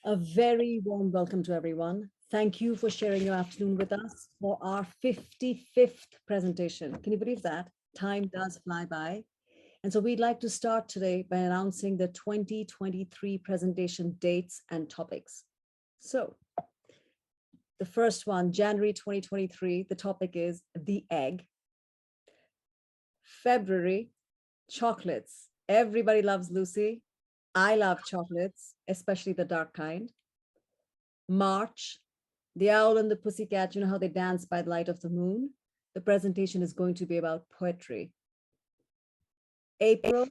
A very warm welcome to everyone. Thank you for sharing your afternoon with us for our 55th presentation. Can you believe that? Time does fly by. And so we'd like to start today by announcing the 2023 presentation dates and topics. So the first one, January 2023, the topic is the egg. February, chocolates. Everybody loves Lucy. I love chocolates, especially the dark kind. March, the owl and the pussycat, you know how they dance by the light of the moon? The presentation is going to be about poetry. April,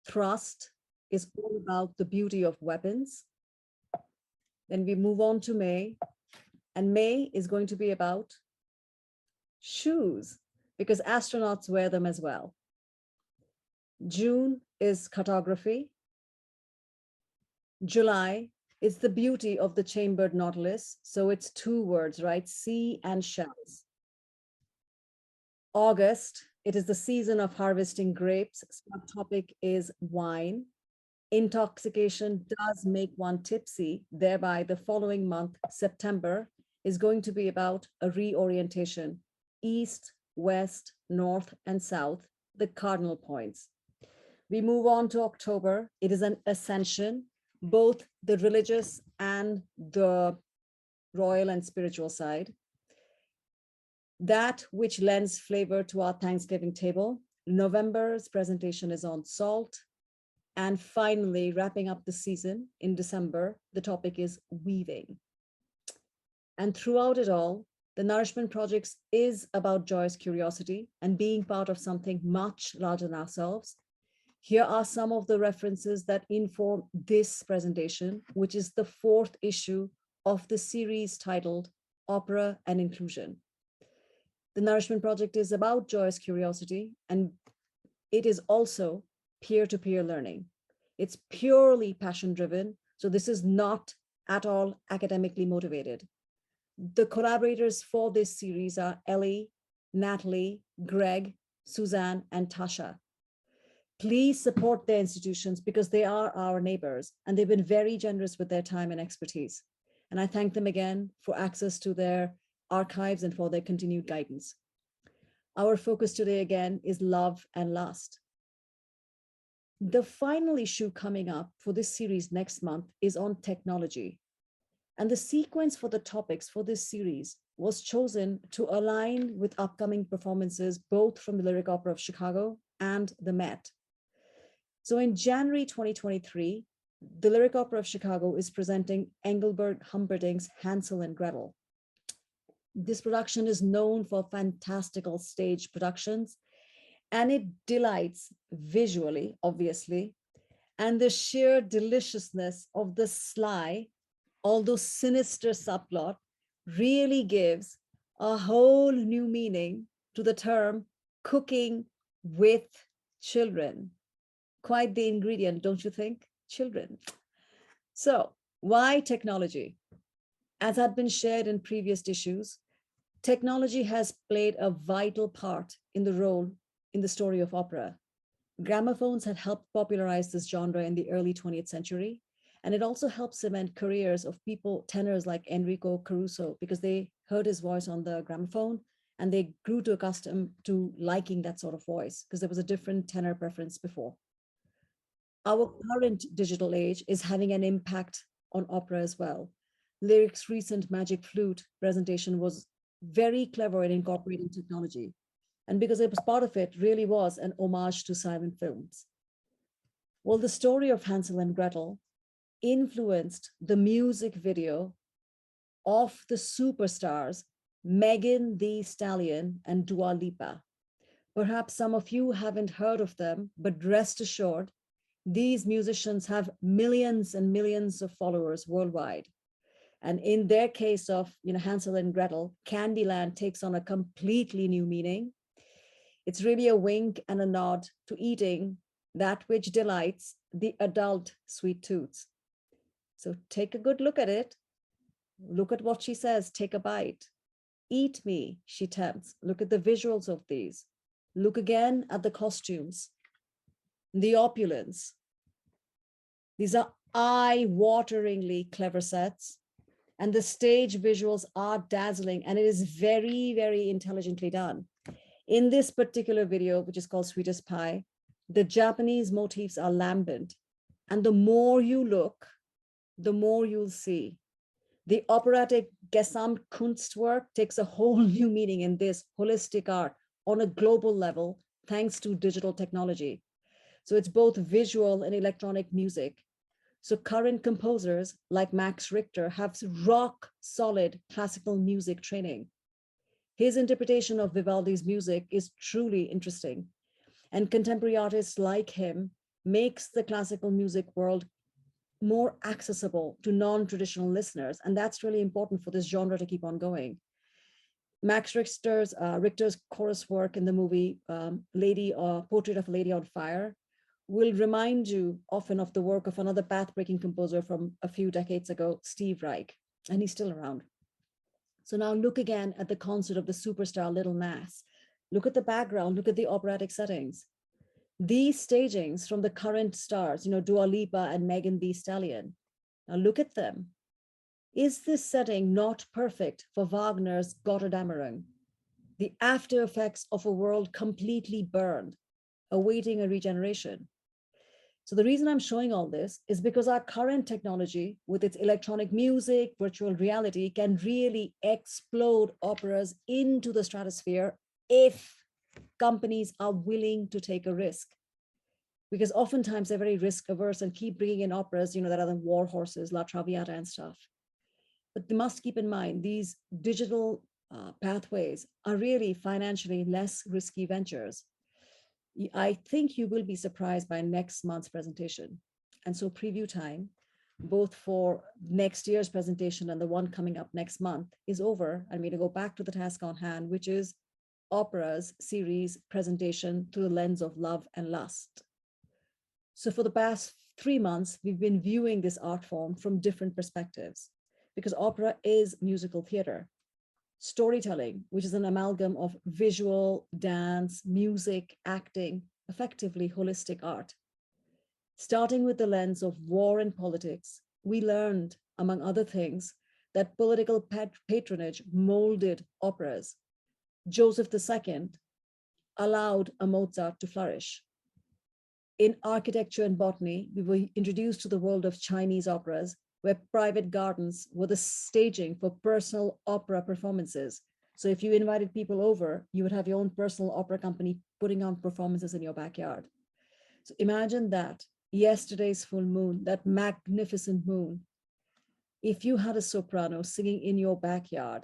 thrust, is all about the beauty of weapons. Then we move on to May, and May is going to be about shoes, because astronauts wear them as well. June is cartography. July is the beauty of the chambered nautilus. So it's two words, right? Sea and shells. August, it is the season of harvesting grapes. Subtopic is wine. Intoxication does make one tipsy. Thereby, the following month, September, is going to be about a reorientation. East, west, north, and south, the cardinal points. We move on to October. It is an ascension, both the religious and the royal and spiritual side. That which lends flavor to our Thanksgiving table. November's presentation is on salt. And finally, wrapping up the season in December, the topic is weaving. And throughout it all, the Nourishment Projects is about joyous curiosity and being part of something much larger than ourselves. Here are some of the references that inform this presentation, which is the fourth issue of the series titled Opera and Inclusion. The Nourishment Project is about joyous curiosity, and it is also peer-to-peer learning. It's purely passion-driven, so this is not at all academically motivated. The collaborators for this series are Ellie, Natalie, Greg, Suzanne, and Tasha. Please support their institutions because they are our neighbors and they've been very generous with their time and expertise. And I thank them again for access to their archives and for their continued guidance. Our focus today again is love and lust. The final issue coming up for this series next month is on technology. And the sequence for the topics for this series was chosen to align with upcoming performances, both from the Lyric Opera of Chicago and the Met. So in January 2023, the Lyric Opera of Chicago is presenting Engelbert Humperdinck's Hansel and Gretel. This production is known for fantastical stage productions, and it delights visually, obviously, and the sheer deliciousness of the sly, although sinister subplot really gives a whole new meaning to the term cooking with children. Quite the ingredient, don't you think? Children. So why technology? As had been shared in previous issues, technology has played a vital part in the role in the story of opera. Gramophones had helped popularize this genre in the early 20th century, and it also helped cement careers of people, tenors like Enrico Caruso, because they heard his voice on the gramophone and they grew to accustomed to liking that sort of voice because there was a different tenor preference before. Our current digital age is having an impact on opera as well. Lyric's recent Magic Flute presentation was very clever in incorporating technology. And because it was part of it, really was an homage to silent films. Well, the story of Hansel and Gretel influenced the music video of the superstars Megan Thee Stallion and Dua Lipa. Perhaps some of you haven't heard of them, but rest assured, these musicians have millions and millions of followers worldwide. And in their case of Hansel and Gretel, Candyland takes on a completely new meaning. It's really a wink and a nod to eating that which delights the adult sweet tooths. So take a good look at it. Look at what she says, take a bite. Eat me, she tempts. Look at the visuals of these. Look again at the costumes, the opulence. These are eye-wateringly clever sets, and the stage visuals are dazzling, and it is very, very intelligently done. In this particular video, which is called Sweetest Pie, the Japanese motifs are lambent, and the more you look, the more you'll see. The operatic Gesamtkunstwerk takes a whole new meaning in this holistic art on a global level, thanks to digital technology. So it's both visual and electronic music. So current composers like Max Richter have rock solid classical music training. His interpretation of Vivaldi's music is truly interesting. And contemporary artists like him makes the classical music world more accessible to non-traditional listeners. And that's really important for this genre to keep on going. Max Richter's chorus work in the movie Portrait of a Lady on Fire will remind you often of the work of another path-breaking composer from a few decades ago, Steve Reich, and he's still around. So now look again at the concert of the superstar Little Nas. Look at the background, look at the operatic settings. These stagings from the current stars, Dua Lipa and Megan Thee Stallion. Now look at them. Is this setting not perfect for Wagner's Götterdämmerung? The after effects of a world completely burned, awaiting a regeneration. So the reason I'm showing all this is because our current technology with its electronic music, virtual reality can really explode operas into the stratosphere if companies are willing to take a risk. Because oftentimes they're very risk averse and keep bringing in operas, that are the war horses, La Traviata and stuff. But they must keep in mind these digital pathways are really financially less risky ventures. I think you will be surprised by next month's presentation. And so preview time, both for next year's presentation and the one coming up next month, is over. I'm going to go back to the task on hand, which is opera's series presentation through the lens of love and lust. So for the past 3 months, we've been viewing this art form from different perspectives, because opera is musical theater. Storytelling, which is an amalgam of visual, dance, music, acting, effectively holistic art. Starting with the lens of war and politics, we learned, among other things, that political patronage molded operas. Joseph II allowed a Mozart to flourish. In architecture and botany, we were introduced to the world of Chinese operas, where private gardens were the staging for personal opera performances. So if you invited people over, you would have your own personal opera company putting on performances in your backyard. So imagine that, yesterday's full moon, that magnificent moon. If you had a soprano singing in your backyard,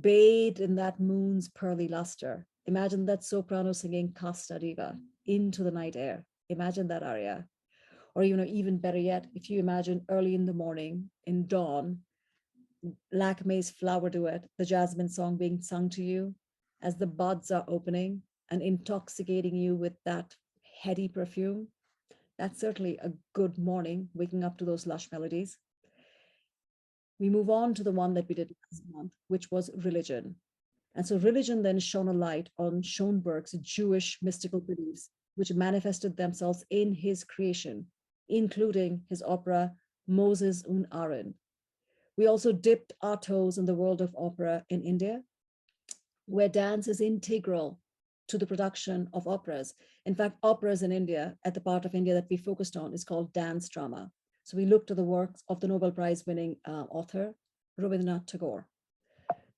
bathed in that moon's pearly luster, imagine that soprano singing Casta Diva, Into the Night Air. Imagine that aria. Or, even better yet, if you imagine early in the morning, in dawn, Lakme's Flower Duet, the jasmine song being sung to you as the buds are opening and intoxicating you with that heady perfume, that's certainly a good morning, waking up to those lush melodies. We move on to the one that we did last month, which was religion. And so religion then shone a light on Schoenberg's Jewish mystical beliefs, which manifested themselves in his creation, including his opera Moses und Aaron. We also dipped our toes in the world of opera in India, where dance is integral to the production of operas. In fact, operas in India, at the part of India that we focused on, is called dance drama. So we looked at the works of the Nobel Prize winning author, Rabindranath Tagore.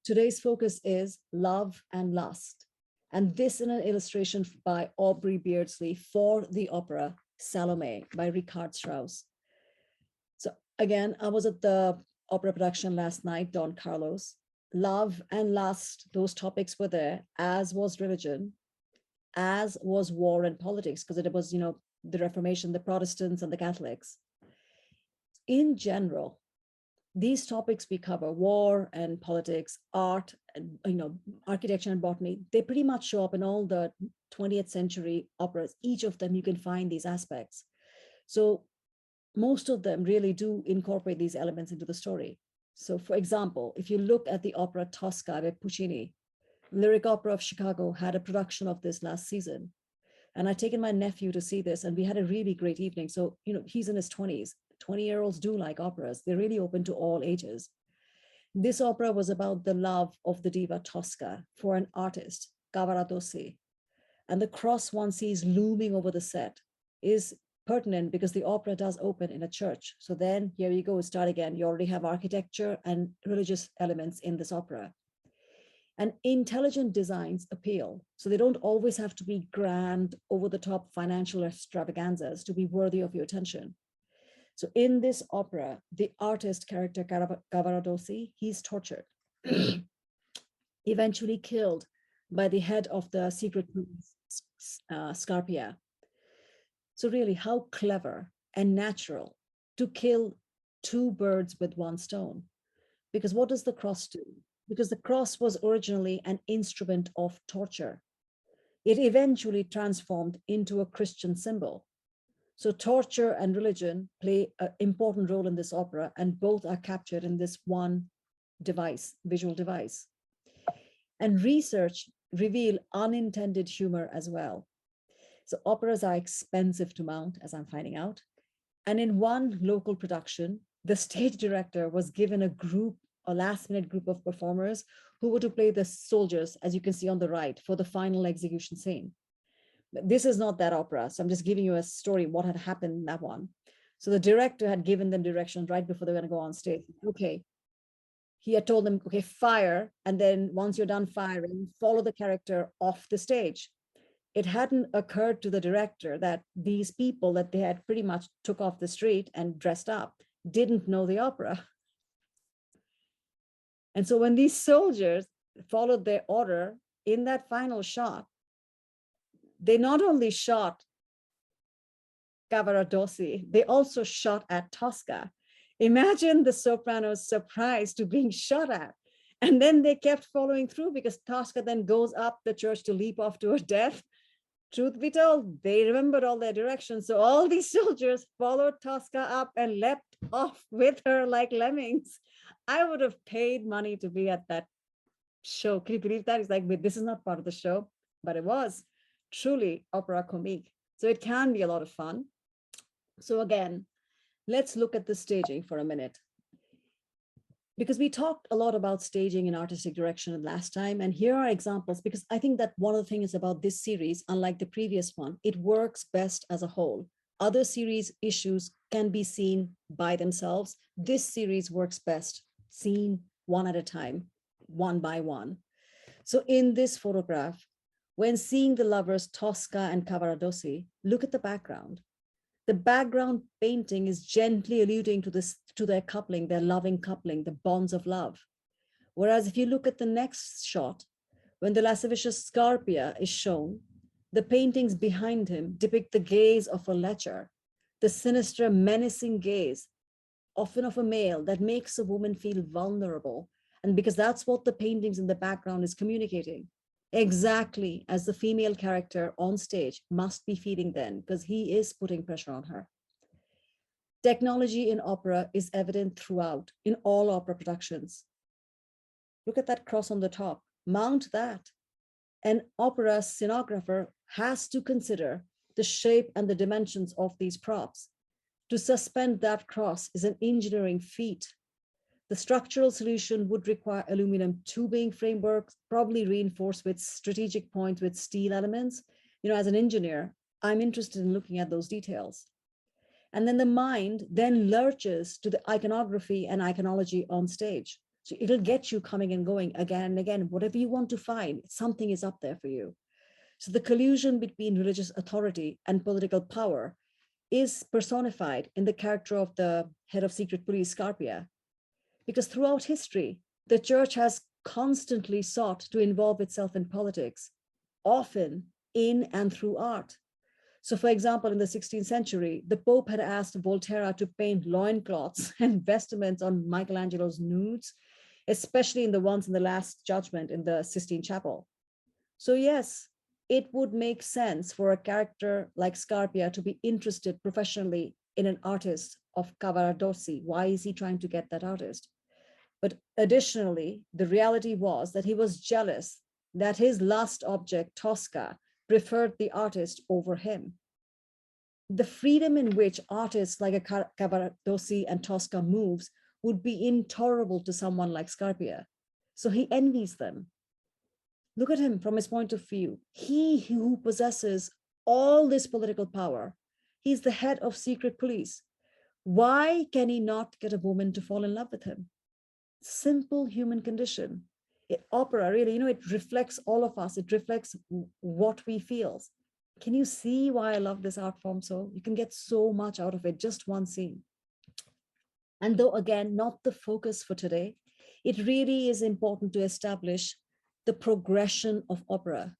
Today's focus is love and lust. And this in an illustration by Aubrey Beardsley for the opera Salome by Richard Strauss. So again, I was at the opera production last night, Don Carlos. Love and lust, those topics were there, as was religion, as was war and politics, because it was, the Reformation, the Protestants and the Catholics. In general, these topics we cover, war and politics, art, and, architecture and botany, they pretty much show up in all the 20th century operas. Each of them, you can find these aspects. So most of them really do incorporate these elements into the story. So for example, if you look at the opera Tosca by Puccini, Lyric Opera of Chicago had a production of this last season. And I'd taken my nephew to see this and we had a really great evening. So, he's in his 20s. 20-year-olds do like operas. They're really open to all ages. This opera was about the love of the diva Tosca for an artist, Cavaradossi. And the cross one sees looming over the set is pertinent because the opera does open in a church. So then here you go, start again. You already have architecture and religious elements in this opera. And intelligent designs appeal. So they don't always have to be grand, over-the-top financial extravaganzas to be worthy of your attention. So in this opera, the artist character Cavaradossi, he's tortured, eventually killed by the head of the secret police, Scarpia. So really, how clever and natural to kill two birds with one stone. Because what does the cross do? Because the cross was originally an instrument of torture. It eventually transformed into a Christian symbol. So torture and religion play an important role in this opera, and both are captured in this one device, visual device. And research reveal unintended humor as well. So operas are expensive to mount, as I'm finding out. And in one local production, the stage director was given a last-minute group of performers who were to play the soldiers, as you can see on the right, for the final execution scene. This is not that opera, so I'm just giving you a story of what had happened in that one. So the director had given them directions right before they were going to go on stage. Okay, he had told them, okay, fire, and then once you're done firing, follow the character off the stage. It hadn't occurred to the director that these people that they had pretty much took off the street and dressed up didn't know the opera. And so when these soldiers followed their order in that final shot, they not only shot Cavaradossi, they also shot at Tosca. Imagine the soprano's surprise to being shot at. And then they kept following through because Tosca then goes up the church to leap off to her death. Truth be told, they remembered all their directions. So all these soldiers followed Tosca up and leapt off with her like lemmings. I would have paid money to be at that show. Can you believe that? It's like, wait, this is not part of the show, but it was truly opera comique. So it can be a lot of fun. So again, let's look at the staging for a minute. Because we talked a lot about staging and artistic direction last time, and here are examples, because I think that one of the things about this series, unlike the previous one, it works best as a whole. Other series issues can be seen by themselves. This series works best seen one at a time, one by one. So in this photograph, when seeing the lovers Tosca and Cavaradossi, look at the background. The background painting is gently alluding to their coupling, their loving coupling, the bonds of love. Whereas if you look at the next shot, when the lascivious Scarpia is shown, the paintings behind him depict the gaze of a lecher, the sinister, menacing gaze, often of a male, that makes a woman feel vulnerable. And because that's what the paintings in the background is communicating. Exactly as the female character on stage must be feeling then, because he is putting pressure on her. Technology in opera is evident throughout, in all opera productions. Look at that cross on the top. Mount that. An opera scenographer has to consider the shape and the dimensions of these props. To suspend that cross is an engineering feat. The structural solution would require aluminum tubing frameworks, probably reinforced with strategic points with steel elements. You know, as an engineer, I'm interested in looking at those details. And then the mind then lurches to the iconography and iconology on stage. So it'll get you coming and going again and again. Whatever you want to find, something is up there for you. So the collusion between religious authority and political power is personified in the character of the head of secret police, Scarpia. Because throughout history, the church has constantly sought to involve itself in politics, often in and through art. So for example, in the 16th century, the Pope had asked Volterra to paint loincloths and vestments on Michelangelo's nudes, especially in the ones in the Last Judgment in the Sistine Chapel. So yes, it would make sense for a character like Scarpia to be interested professionally in an artist of Cavaradossi. Why is he trying to get that artist? But additionally, the reality was that he was jealous that his last object, Tosca, preferred the artist over him. the freedom in which artists like a Cavaradossi and Tosca moves would be intolerable to someone like Scarpia. So he envies them. Look at him from his point of view. He who possesses all this political power, he's the head of secret police. Why can he not get a woman to fall in love with him? Simple human condition. Opera really, it reflects all of us. It reflects what we feel. Can you see why I love this art form so? You can get so much out of it, just one scene. And though, again, not the focus for today, it really is important to establish the progression of opera.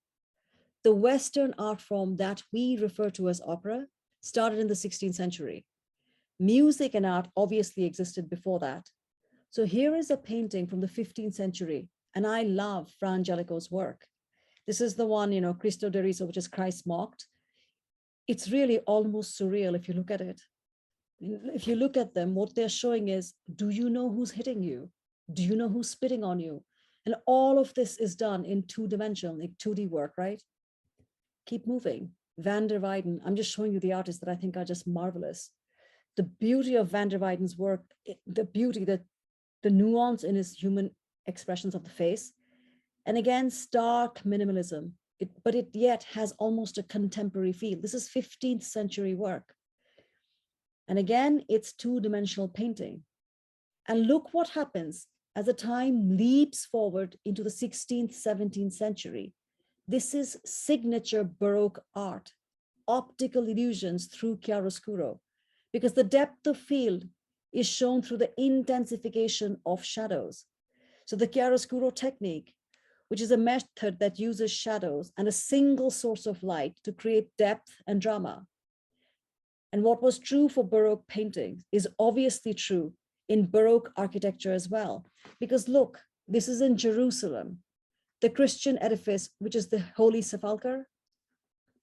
The Western art form that we refer to as opera started in the 16th century. Music and art obviously existed before that. So here is a painting from the 15th century, and I love Fra Angelico's work. This is the one, Cristo Deriso, which is Christ mocked. It's really almost surreal if you look at it. If you look at them, what they're showing is, do you know who's hitting you? Do you know who's spitting on you? And all of this is done in two-dimensional, like 2D work, right? Keep moving. Van der Weyden, I'm just showing you the artists that I think are just marvelous. The beauty of Van der Weyden's work, the beauty, the nuance in his human expressions of the face. And again, stark minimalism, but it yet has almost a contemporary feel. This is 15th century work. And again, it's two-dimensional painting. And look what happens as the time leaps forward into the 16th, 17th century. This is signature Baroque art, optical illusions through chiaroscuro, because the depth of field is shown through the intensification of shadows. So the chiaroscuro technique, which is a method that uses shadows and a single source of light to create depth and drama. And what was true for Baroque painting is obviously true in Baroque architecture as well. Because look, this is in Jerusalem, the Christian edifice, which is the Holy Sepulchre.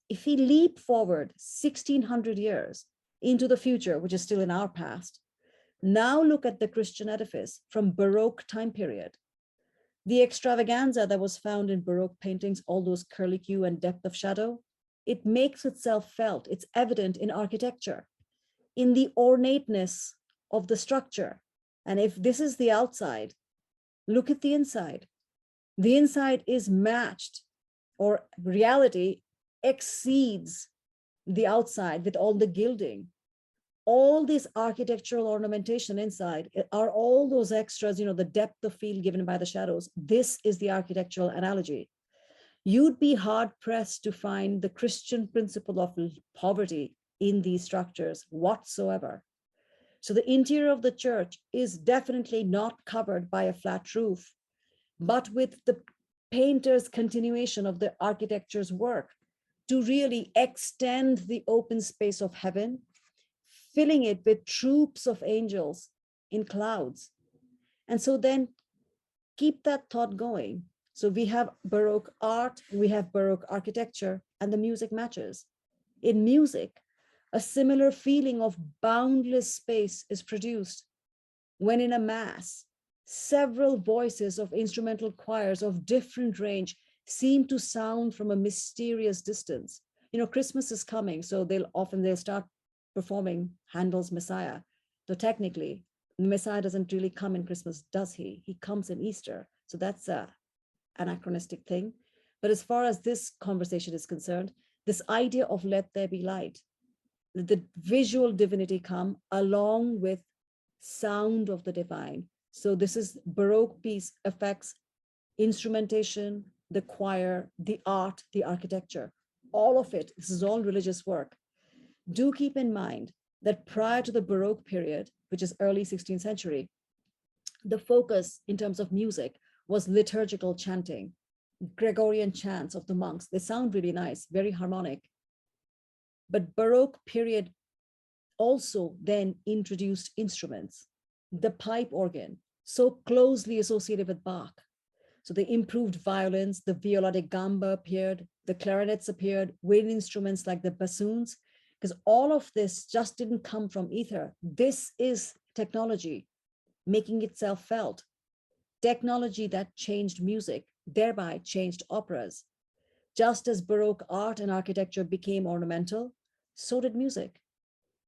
If we leap forward 1600 years into the future, which is still in our past, now look at the Christian edifice from Baroque time period. The extravaganza that was found in Baroque paintings, all those curlicue and depth of shadow, it makes itself felt. It's evident in architecture, in the ornateness of the structure. And if this is the outside, look at the inside. The inside is matched, or reality exceeds the outside with all the gilding. All this architectural ornamentation inside are all those extras, the depth of field given by the shadows. This is the architectural analogy. You'd be hard pressed to find the Christian principle of poverty in these structures whatsoever. So the interior of the church is definitely not covered by a flat roof, but with the painter's continuation of the architecture's work to really extend the open space of heaven, filling it with troops of angels in clouds. And so then keep that thought going. So we have Baroque art, we have Baroque architecture, and the music matches. In music, a similar feeling of boundless space is produced when in a mass, several voices of instrumental choirs of different range seem to sound from a mysterious distance. Christmas is coming, so they'll start performing Handel's Messiah. So technically, the Messiah doesn't really come in Christmas, does he? He comes in Easter. So that's a anachronistic thing. But as far as this conversation is concerned, this idea of let there be light, the visual divinity come along with sound of the divine. So this is Baroque piece affects instrumentation, the choir, the art, the architecture, all of it. This is all religious work. Do keep in mind that prior to the Baroque period, which is early 16th century, the focus in terms of music was liturgical chanting, Gregorian chants of the monks. They sound really nice, very harmonic. But Baroque period also then introduced instruments, the pipe organ, so closely associated with Bach. So the improved violins, the viola da gamba appeared, the clarinets appeared, wind instruments like the bassoons, because all of this just didn't come from ether. This is technology making itself felt. Technology that changed music, thereby changed operas. Just as Baroque art and architecture became ornamental, so did music.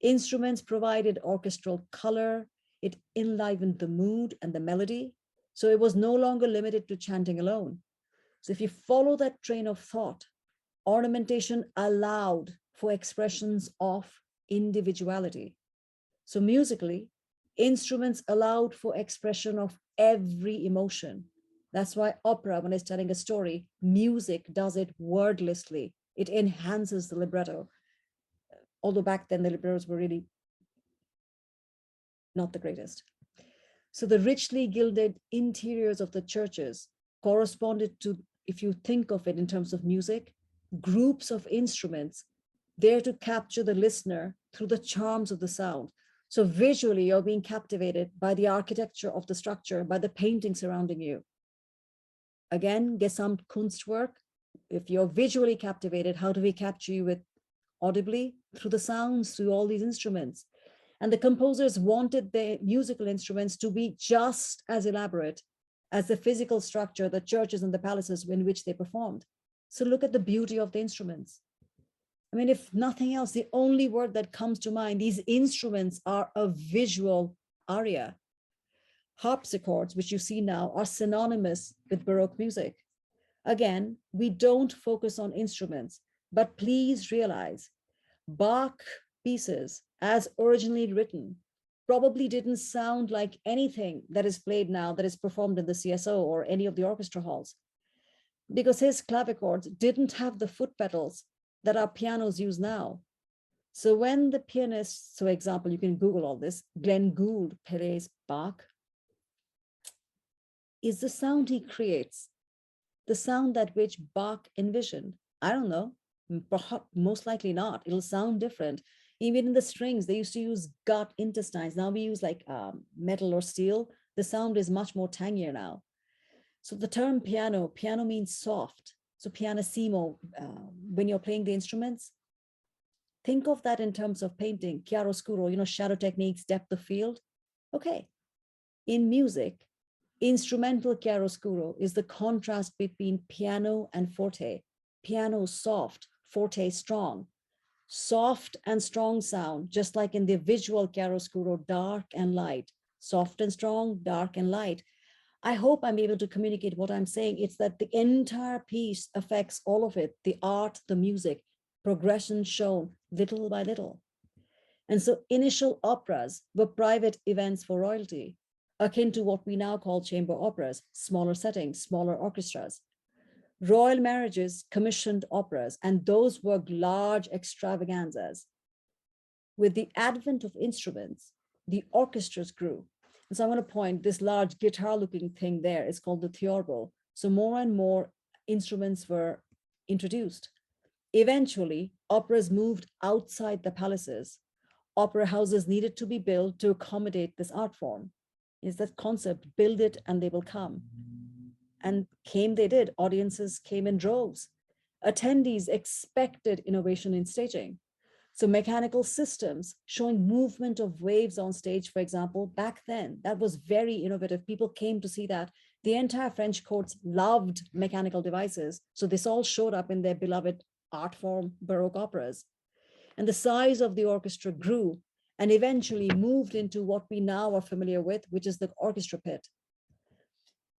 Instruments provided orchestral color. It enlivened the mood and the melody. So it was no longer limited to chanting alone. So if you follow that train of thought, ornamentation allowed for expressions of individuality. So musically, instruments allowed for expression of every emotion. That's why opera, when it's telling a story, music does it wordlessly. It enhances the libretto. Although back then the librettos were really not the greatest. So the richly gilded interiors of the churches corresponded to, if you think of it in terms of music, groups of instruments there to capture the listener through the charms of the sound. So visually, you're being captivated by the architecture of the structure, by the painting surrounding you. Again, Gesamtkunstwerk. If you're visually captivated, how do we capture you with audibly? Through the sounds, through all these instruments. And the composers wanted their musical instruments to be just as elaborate as the physical structure, the churches and the palaces in which they performed. So look at the beauty of the instruments. I mean, if nothing else, the only word that comes to mind, these instruments are a visual aria. Harpsichords, which you see now, are synonymous with Baroque music. Again, we don't focus on instruments, but please realize Bach pieces, as originally written, probably didn't sound like anything that is played now, that is performed in the CSO or any of the orchestra halls, because his clavichords didn't have the foot pedals that our pianos use now. So when the pianist, so example, you can Google all this, Glenn Gould plays Bach, is the sound he creates the sound that which Bach envisioned? I don't know, perhaps most likely not. It'll sound different. Even in the strings, they used to use gut intestines. Now we use like metal or steel. The sound is much more tangier now. So the term piano means soft. So pianissimo, when you're playing the instruments, think of that in terms of painting, chiaroscuro, shadow techniques, depth of field. Okay. In music, instrumental chiaroscuro is the contrast between piano and forte. Piano soft, forte strong. Soft and strong sound, just like in the visual chiaroscuro, dark and light. Soft and strong, dark and light. I hope I'm able to communicate what I'm saying. It's that the entire piece affects all of it, the art, the music, progression shown little by little. And so initial operas were private events for royalty, akin to what we now call chamber operas, smaller settings, smaller orchestras. Royal marriages commissioned operas, and those were large extravaganzas. With the advent of instruments, the orchestras grew. And so I want to point this large guitar-looking thing there is called the theorbo. So more and more instruments were introduced. Eventually, operas moved outside the palaces. Opera houses needed to be built to accommodate this art form. Is that concept, build it and they will come. And came they did. Audiences came in droves. Attendees expected innovation in staging. So mechanical systems showing movement of waves on stage, for example, back then, that was very innovative. People came to see that. The entire French courts loved mechanical devices. So this all showed up in their beloved art form, Baroque operas. And the size of the orchestra grew and eventually moved into what we now are familiar with, which is the orchestra pit.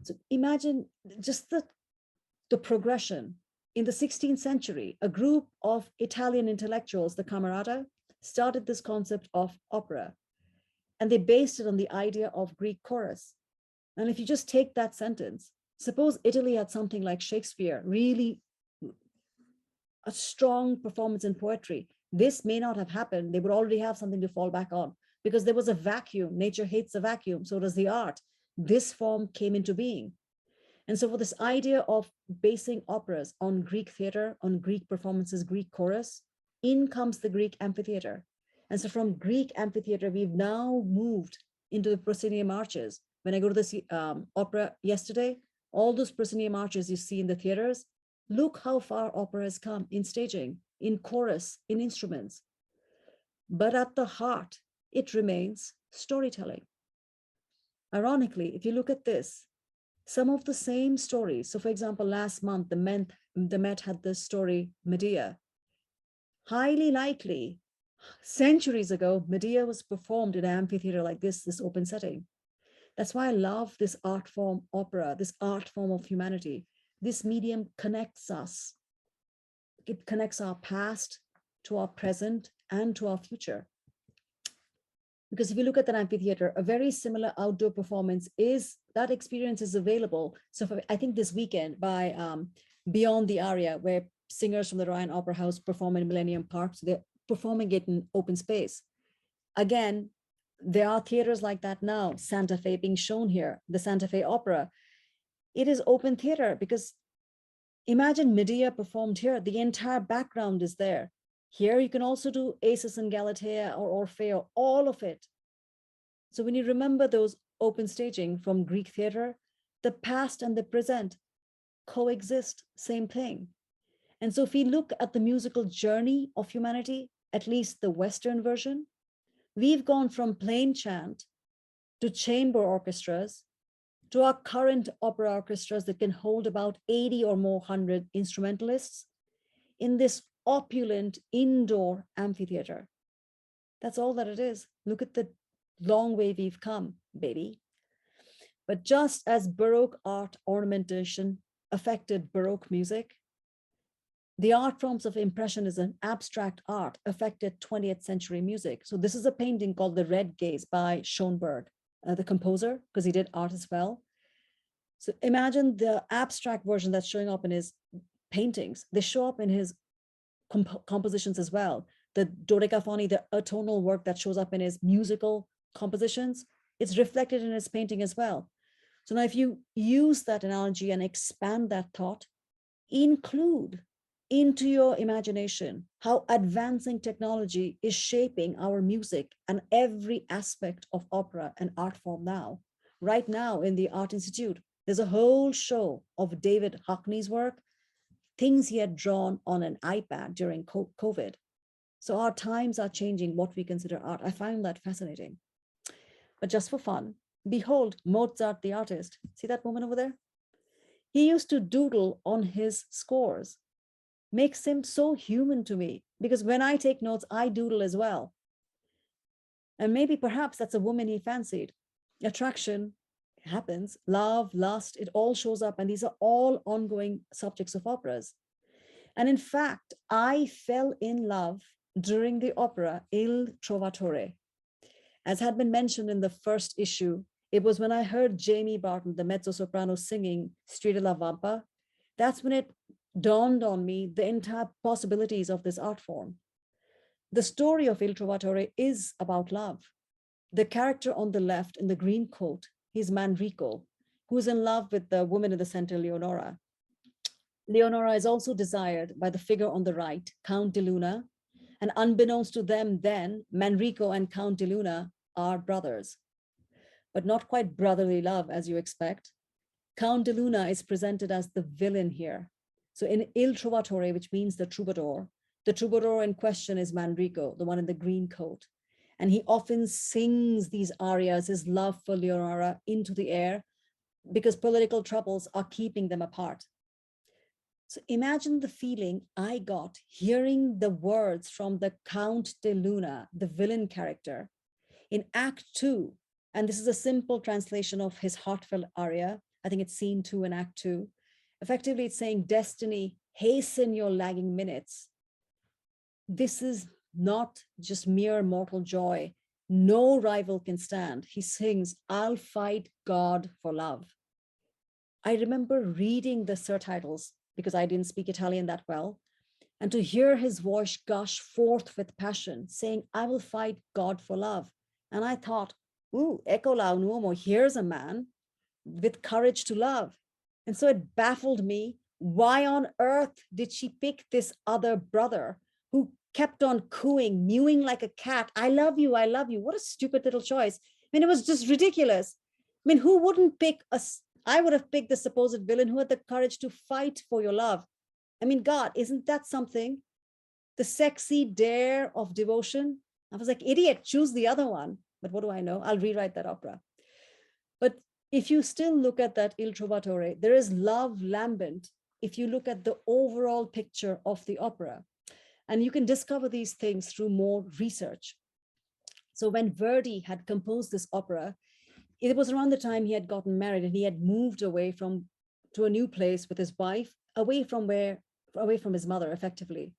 So imagine just the progression. In the 16th century, a group of Italian intellectuals, the Camerata, started this concept of opera. And they based it on the idea of Greek chorus. And if you just take that sentence, suppose Italy had something like Shakespeare, really a strong performance in poetry. This may not have happened. They would already have something to fall back on because there was a vacuum. Nature hates a vacuum. So does the art. This form came into being. And so for this idea of basing operas on Greek theater, on Greek performances, Greek chorus, in comes the Greek amphitheater. And so from Greek amphitheater, we've now moved into the proscenium arches. When I go to the opera yesterday, all those proscenium arches you see in the theaters, look how far opera has come in staging, in chorus, in instruments. But at the heart, it remains storytelling. Ironically, if you look at this, some of the same stories. So for example, last month, the Met had this story, Medea. Highly likely, Centuries ago, Medea was performed in an amphitheater like this open setting. That's why I love this art form, opera, this art form of humanity. This medium connects us. It connects our past to our present and to our future. Because if you look at that amphitheater, a very similar outdoor performance is, that experience is available. So for, I think this weekend by Beyond the Aria, where singers from the Ryan Opera House perform in Millennium Park. So they're performing it in open space. Again, there are theaters like that now. Santa Fe being shown here, the Santa Fe Opera. It is open theater because imagine Medea performed here. The entire background is there. Here you can also do Acis and Galatea or Orfeo, all of it. So when you remember those open staging from Greek theater, the past and the present coexist, same thing. And so if we look at the musical journey of humanity, at least the Western version, we've gone from plain chant to chamber orchestras to our current opera orchestras that can hold about 80 or more 100 instrumentalists in this opulent indoor amphitheater. That's all that it is. Look at the long way we've come, baby. But just as Baroque art ornamentation affected Baroque music, the art forms of Impressionism, abstract art, affected 20th century music. So this is a painting called The Red Gaze by Schoenberg, the composer, because he did art as well. So imagine the abstract version that's showing up in his paintings. They show up in his compositions as well. The dodecaphony, the atonal work that shows up in his musical compositions, it's reflected in his painting as well. So now if you use that analogy and expand that thought, include into your imagination how advancing technology is shaping our music and every aspect of opera and art form now. Right now in the Art Institute, there's a whole show of David Hockney's work, things he had drawn on an iPad during COVID. So our times are changing what we consider art. I find that fascinating. But just for fun, behold Mozart the artist. See that woman over there? He used to doodle on his scores. Makes him so human to me because when I take notes, I doodle as well. And maybe perhaps that's a woman he fancied. Attraction happens, love, lust, it all shows up. And these are all ongoing subjects of operas. And in fact, I fell in love during the opera Il Trovatore. As had been mentioned in the first issue, it was when I heard Jamie Barton, the mezzo-soprano, singing Strida la Vampa. That's when it dawned on me the entire possibilities of this art form. The story of Il Trovatore is about love. The character on the left in the green coat, he's Manrico, who's in love with the woman in the center, Leonora. Leonora is also desired by the figure on the right, Count de Luna, and unbeknownst to them then, Manrico and Count de Luna are brothers, but not quite brotherly love as you expect. Count de Luna is presented as the villain here. So in Il Trovatore, which means the troubadour in question is Manrico, the one in the green coat. And he often sings these arias, his love for Leonora, into the air because political troubles are keeping them apart. So imagine the feeling I got hearing the words from the Count de Luna, the villain character, in Act 2. And this is a simple translation of his heartfelt aria. I think it's scene 2 in Act 2. Effectively, it's saying, destiny, hasten your lagging minutes. This is not just mere mortal joy. No rival can stand. He sings, I'll fight God for love. I remember reading the surtitles because I didn't speak Italian that well, and to hear his voice gush forth with passion, saying, I will fight God for love. And I thought, ooh, eccola un uomo, here's a man with courage to love. And so it baffled me, why on earth did she pick this other brother who kept on cooing, mewing like a cat? I love you, I love you. What a stupid little choice. I mean, it was just ridiculous. I mean, who wouldn't pick I would have picked the supposed villain who had the courage to fight for your love. I mean, God, isn't that something? The sexy dare of devotion. I was like, idiot, choose the other one. But what do I know? I'll rewrite that opera. But if you still look at that Il Trovatore, there is love lambent if you look at the overall picture of the opera. And you can discover these things through more research. So when Verdi had composed this opera, it was around the time he had gotten married and he had moved away from to a new place with his wife, away from his mother, effectively.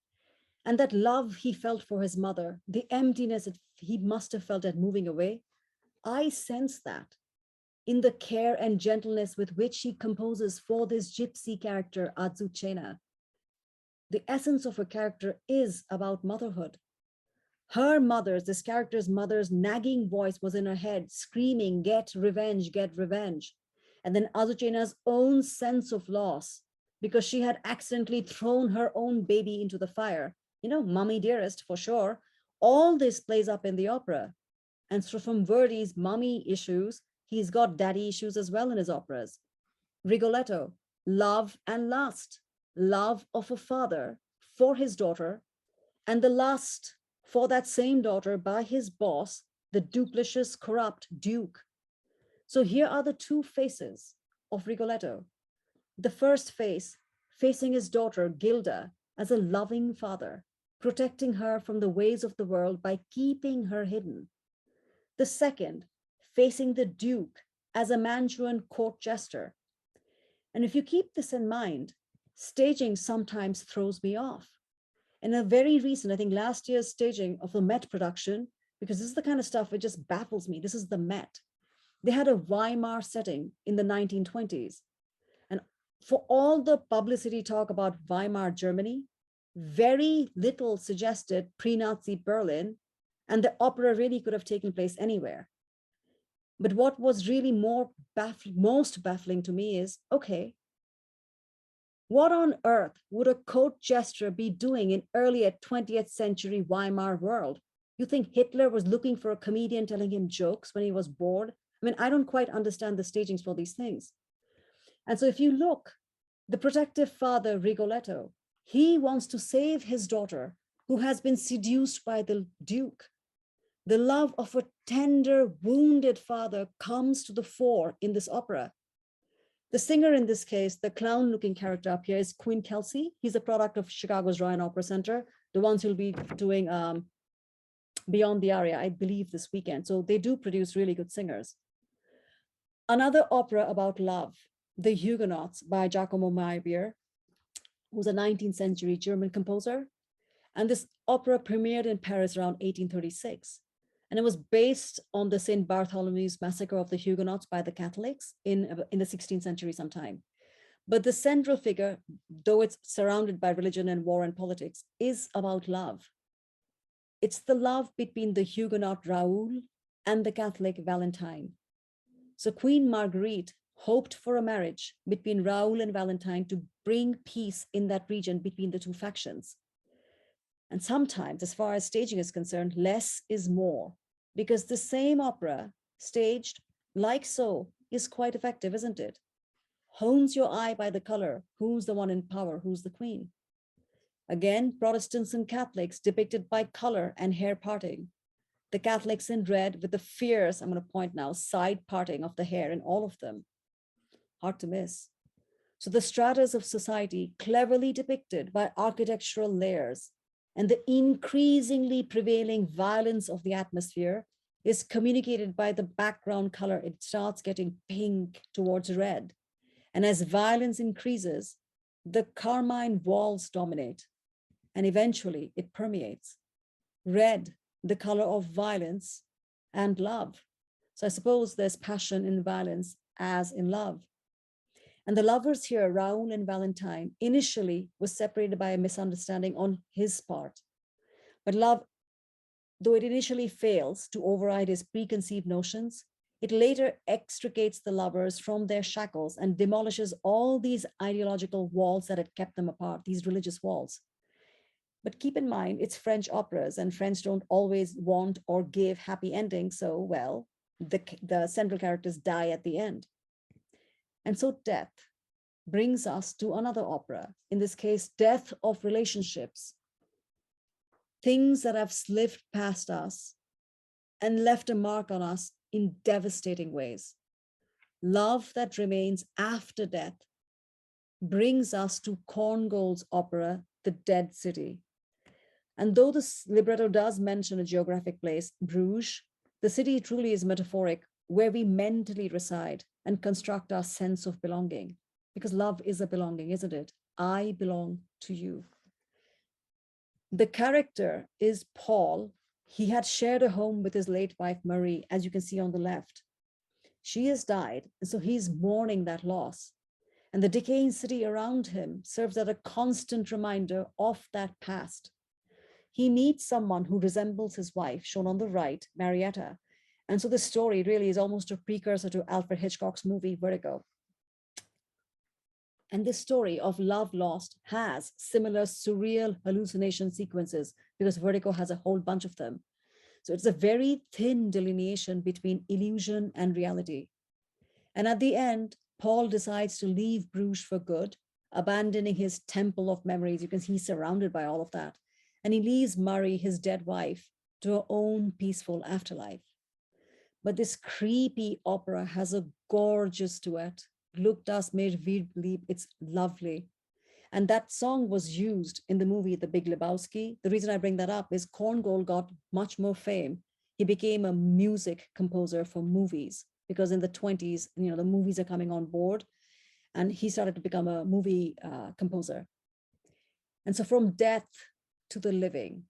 And that love he felt for his mother, the emptiness that he must have felt at moving away, I sense that in the care and gentleness with which he composes for this gypsy character, Azucena. The essence of her character is about motherhood. Her mother's, this character's mother's nagging voice was in her head, screaming, get revenge, get revenge. And then Azucena's own sense of loss because she had accidentally thrown her own baby into the fire. You know, mommy dearest, for sure. All this plays up in the opera. And so from Verdi's mommy issues, he's got daddy issues as well in his operas. Rigoletto, love and lust, love of a father for his daughter, and the lust for that same daughter by his boss, the duplicitous, corrupt duke. So here are the two faces of Rigoletto. The first face, facing his daughter, Gilda, as a loving father, protecting her from the ways of the world by keeping her hidden. The second, facing the duke as a Mantuan court jester. And if you keep this in mind, staging sometimes throws me off. In a very recent, I think last year's staging of the Met production, because this is the kind of stuff that just baffles me. This is the Met. They had a Weimar setting in the 1920s. And for all the publicity talk about Weimar Germany, very little suggested pre-Nazi Berlin, and the opera really could have taken place anywhere. But what was really most baffling to me is, okay, what on earth would a court jester be doing in early 20th century Weimar world? You think Hitler was looking for a comedian telling him jokes when he was bored? I mean, I don't quite understand the stagings for these things. And so if you look, the protective father, Rigoletto, he wants to save his daughter who has been seduced by the duke. The love of a tender, wounded father comes to the fore in this opera. The singer in this case, the clown-looking character up here, is Queen Kelsey. He's a product of Chicago's Ryan Opera Center, the ones who'll be doing Beyond the Aria, I believe, this weekend. So they do produce really good singers. Another opera about love, The Huguenots by Giacomo Meyerbeer, who's a 19th century German composer. And this opera premiered in Paris around 1836. And it was based on the St. Bartholomew's massacre of the Huguenots by the Catholics in the 16th century sometime. But the central figure, though it's surrounded by religion and war and politics, is about love. It's the love between the Huguenot Raoul and the Catholic Valentine. So Queen Marguerite hoped for a marriage between Raoul and Valentine to bring peace in that region between the two factions. And sometimes, as far as staging is concerned, less is more, because the same opera staged like so is quite effective, isn't it? Hones your eye by the color. Who's the one in power? Who's the queen? Again, Protestants and Catholics depicted by color and hair parting. The Catholics in red with the fierce, I'm going to point now, side parting of the hair in all of them. Hard to miss. So the stratas of society cleverly depicted by architectural layers, and the increasingly prevailing violence of the atmosphere is communicated by the background color. It starts getting pink towards red. And as violence increases, the carmine walls dominate, and eventually it permeates. Red, the color of violence and love. So I suppose there's passion in violence as in love. And the lovers here, Raoul and Valentine, initially was separated by a misunderstanding on his part. But love, though it initially fails to override his preconceived notions, it later extricates the lovers from their shackles and demolishes all these ideological walls that had kept them apart, these religious walls. But keep in mind, it's French operas, and French don't always want or give happy endings. So, well, the central characters die at the end. And so death brings us to another opera, in this case, death of relationships, things that have slipped past us and left a mark on us in devastating ways. Love that remains after death brings us to Korngold's opera, The Dead City. And though this libretto does mention a geographic place, Bruges, the city truly is metaphoric, where we mentally reside and construct our sense of belonging. Because love is a belonging, isn't it? I belong to you. The character is Paul. He had shared a home with his late wife, Marie, as you can see on the left. She has died, and so he's mourning that loss. And the decaying city around him serves as a constant reminder of that past. He meets someone who resembles his wife, shown on the right, Marietta. And so this story really is almost a precursor to Alfred Hitchcock's movie Vertigo. And this story of love lost has similar surreal hallucination sequences because Vertigo has a whole bunch of them. So it's a very thin delineation between illusion and reality. And at the end, Paul decides to leave Bruges for good, abandoning his temple of memories. You can see he's surrounded by all of that. And he leaves Marie, his dead wife, to her own peaceful afterlife. But this creepy opera has a gorgeous duet. Look das mir wird lieb. It's lovely. And that song was used in the movie The Big Lebowski. The reason I bring that up is Korngold got much more fame. He became a music composer for movies because in the 20s, the movies are coming on board, and he started to become a movie composer. And so from death to the living,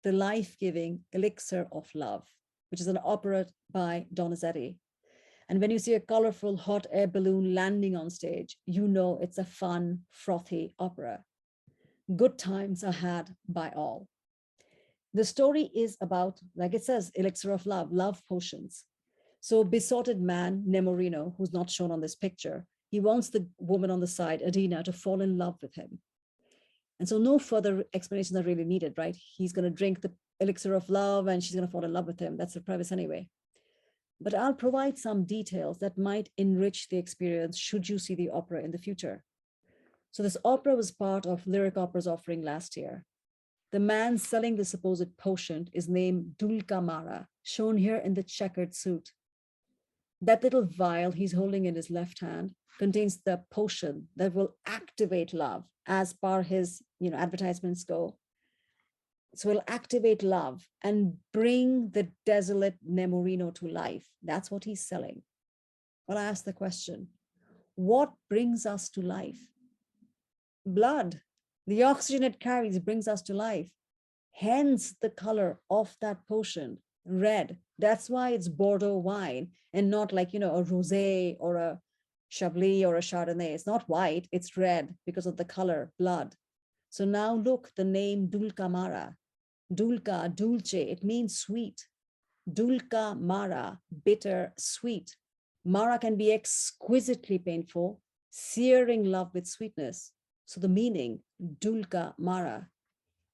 the life-giving elixir of love, which is an opera by Donizetti. And when you see a colorful hot air balloon landing on stage, you know it's a fun, frothy opera. Good times are had by all. The story is about, like it says, elixir of love, love potions. So besotted man, Nemorino, who's not shown on this picture, he wants the woman on the side, Adina, to fall in love with him. And so no further explanations are really needed, right? He's going to drink the elixir of love and she's going to fall in love with him. That's the premise anyway. But I'll provide some details that might enrich the experience should you see the opera in the future. So this opera was part of Lyric Opera's offering last year. The man selling the supposed potion is named Dulka Mara, shown here in the checkered suit. That little vial he's holding in his left hand contains the potion that will activate love, as per his advertisements go. So it'll activate love and bring the desolate Nemorino to life. That's what he's selling. Well, I ask the question, what brings us to life? Blood. The oxygen it carries brings us to life. Hence the color of that potion, red. That's why it's Bordeaux wine and not like, a rosé or a Chablis or a Chardonnay. It's not white, it's red because of the color, blood. So now look, the name Dulca Mara. Dulca, dulce, it means sweet. Dulca Mara, bitter, sweet. Mara can be exquisitely painful, searing love with sweetness. So the meaning, Dulca Mara.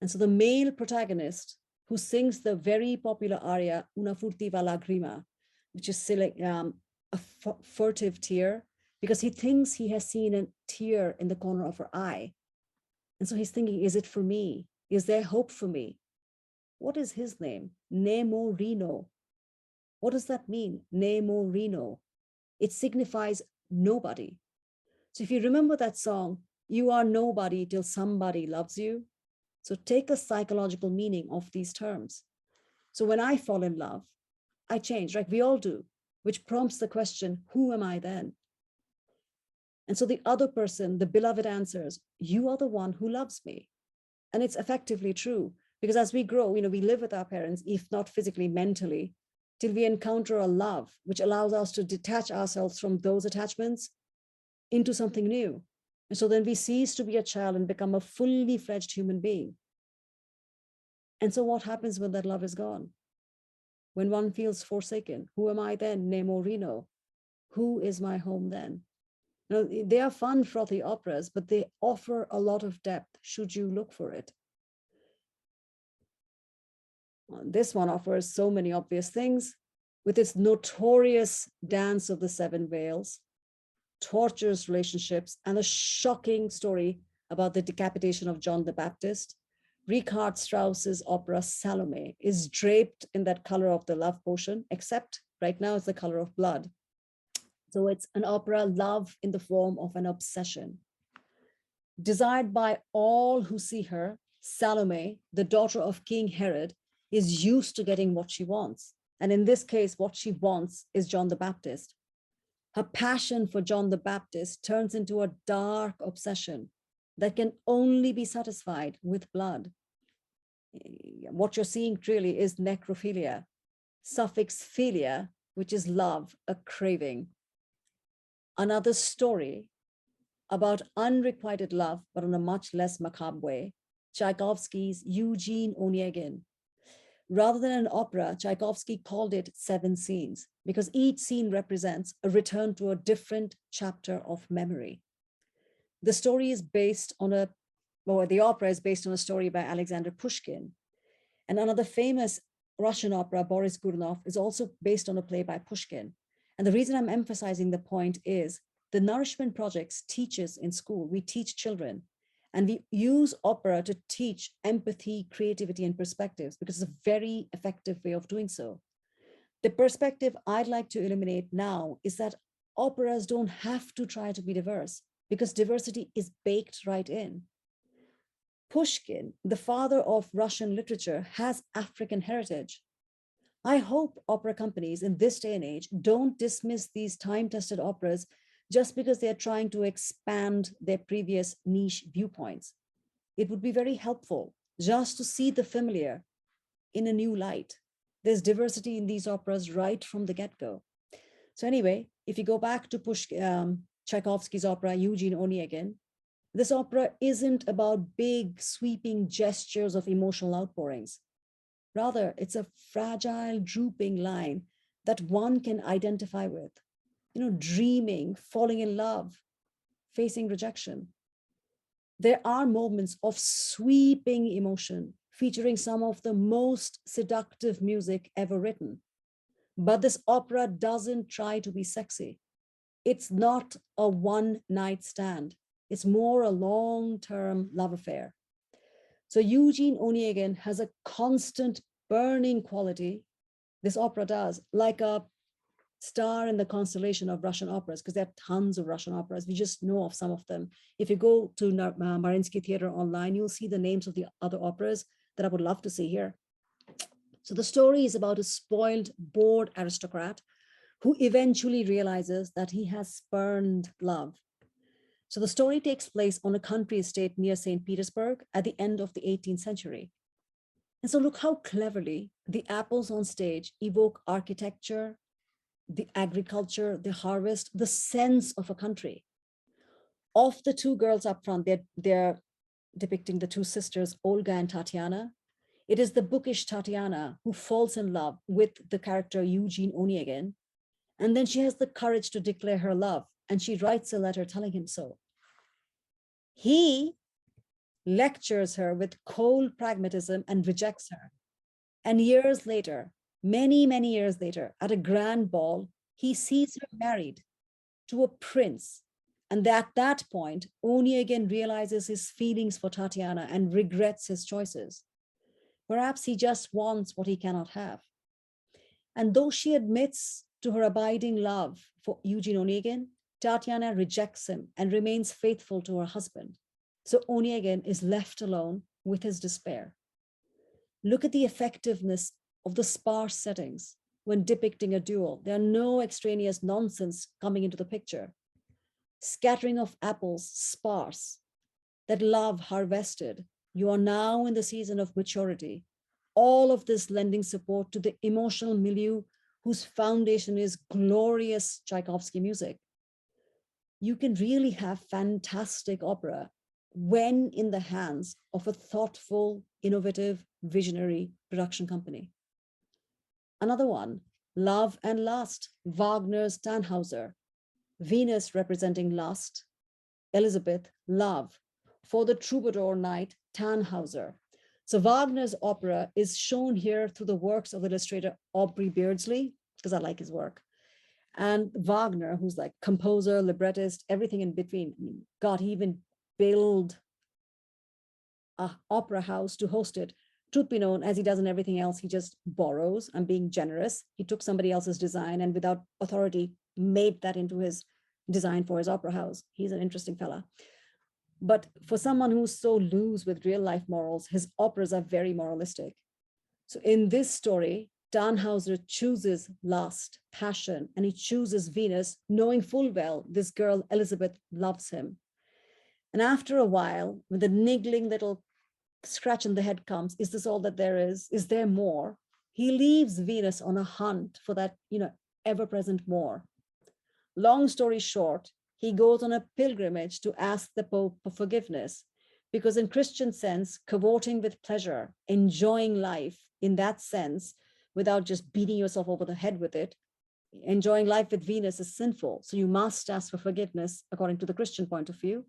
And so the male protagonist who sings the very popular aria, Una furtiva lagrima, which is a furtive tear, because he thinks he has seen a tear in the corner of her eye. And so he's thinking, is it for me? Is there hope for me? What is his name? Nemorino. What does that mean? Nemorino. It signifies nobody. So if you remember that song, you are nobody till somebody loves you. So take a psychological meaning of these terms. So when I fall in love, I change, right? We all do, which prompts the question, who am I then? And so the other person, the beloved, answers, you are the one who loves me. And it's effectively true, because as we grow, we live with our parents, if not physically, mentally, till we encounter a love, which allows us to detach ourselves from those attachments into something new. And so then we cease to be a child and become a fully fledged human being. And so what happens when that love is gone? When one feels forsaken, who am I then? Nemorino. Who is my home then? Now, they are fun, frothy operas, but they offer a lot of depth should you look for it. This one offers so many obvious things with its notorious dance of the seven veils, torturous relationships, and a shocking story about the decapitation of John the Baptist. Richard Strauss's opera Salome is draped in that color of the love potion, except right now it's the color of blood. So it's an opera, love in the form of an obsession. Desired by all who see her, Salome, the daughter of King Herod, is used to getting what she wants. And in this case, what she wants is John the Baptist. Her passion for John the Baptist turns into a dark obsession that can only be satisfied with blood. What you're seeing clearly is necrophilia, suffix philia, which is love, a craving. Another story about unrequited love, but in a much less macabre way, Tchaikovsky's Eugene Onegin. Rather than an opera, Tchaikovsky called it 7 scenes because each scene represents a return to a different chapter of memory. The story is based on the opera is based on a story by Alexander Pushkin. And another famous Russian opera, Boris Godunov, is also based on a play by Pushkin. And the reason I'm emphasizing the point is the Nourishment Projects teaches in school. We teach children, and we use opera to teach empathy, creativity, and perspectives because it's a very effective way of doing so. The perspective I'd like to illuminate now is that operas don't have to try to be diverse because diversity is baked right in. Pushkin, the father of Russian literature, has African heritage. I hope opera companies in this day and age don't dismiss these time-tested operas just because they're trying to expand their previous niche viewpoints. It would be very helpful just to see the familiar in a new light. There's diversity in these operas right from the get-go. So anyway, if you go back to Tchaikovsky's opera, Eugene Onegin, this opera isn't about big, sweeping gestures of emotional outpourings. Rather, it's a fragile, drooping line that one can identify with. Dreaming, falling in love, facing rejection. There are moments of sweeping emotion featuring some of the most seductive music ever written. But this opera doesn't try to be sexy. It's not a one-night stand. It's more a long-term love affair. So Eugene Onegin has a constant burning quality. This opera does, like a star in the constellation of Russian operas, because there are tons of Russian operas. We just know of some of them. If you go to Mariinsky Theater online, you'll see the names of the other operas that I would love to see here. So the story is about a spoiled, bored aristocrat who eventually realizes that he has spurned love. So the story takes place on a country estate near St. Petersburg at the end of the 18th century. And so look how cleverly the apples on stage evoke architecture, the agriculture, the harvest, the sense of a country. Of the two girls up front, they're depicting the two sisters, Olga and Tatiana. It is the bookish Tatiana who falls in love with the character Eugene Onegin. And then she has the courage to declare her love, and she writes a letter telling him so. He lectures her with cold pragmatism and rejects her. And years later, many, many years later, at a grand ball, he sees her married to a prince. And at that point, Onegin realizes his feelings for Tatiana and regrets his choices. Perhaps he just wants what he cannot have. And though she admits to her abiding love for Eugene Onegin, Tatiana rejects him and remains faithful to her husband. So Onegin is left alone with his despair. Look at the effectiveness of the sparse settings when depicting a duel. There are no extraneous nonsense coming into the picture. Scattering of apples, sparse. That love harvested. You are now in the season of maturity. All of this lending support to the emotional milieu whose foundation is glorious Tchaikovsky music. You can really have fantastic opera when in the hands of a thoughtful, innovative, visionary production company. Another one, Love and Lust, Wagner's Tannhauser. Venus representing lust, Elizabeth, love. For the troubadour knight, Tannhauser. So Wagner's opera is shown here through the works of illustrator Aubrey Beardsley, because I like his work. And Wagner, who's like composer, librettist, everything in between. I mean, God, he even built an opera house to host it. Truth be known, as he does in everything else, he just borrows. I'm being generous. He took somebody else's design and without authority made that into his design for his opera house. He's an interesting fella. But for someone who's so loose with real life morals, his operas are very moralistic. So in this story, Tannhauser chooses lust, passion, and he chooses Venus, knowing full well this girl, Elizabeth, loves him. And after a while, when the niggling little scratch in the head comes, is this all that there is? Is there more? He leaves Venus on a hunt for that, ever-present more. Long story short, he goes on a pilgrimage to ask the Pope for forgiveness, because in Christian sense, cavorting with pleasure, enjoying life in that sense, without just beating yourself over the head with it, enjoying life with Venus is sinful. So you must ask for forgiveness according to the Christian point of view.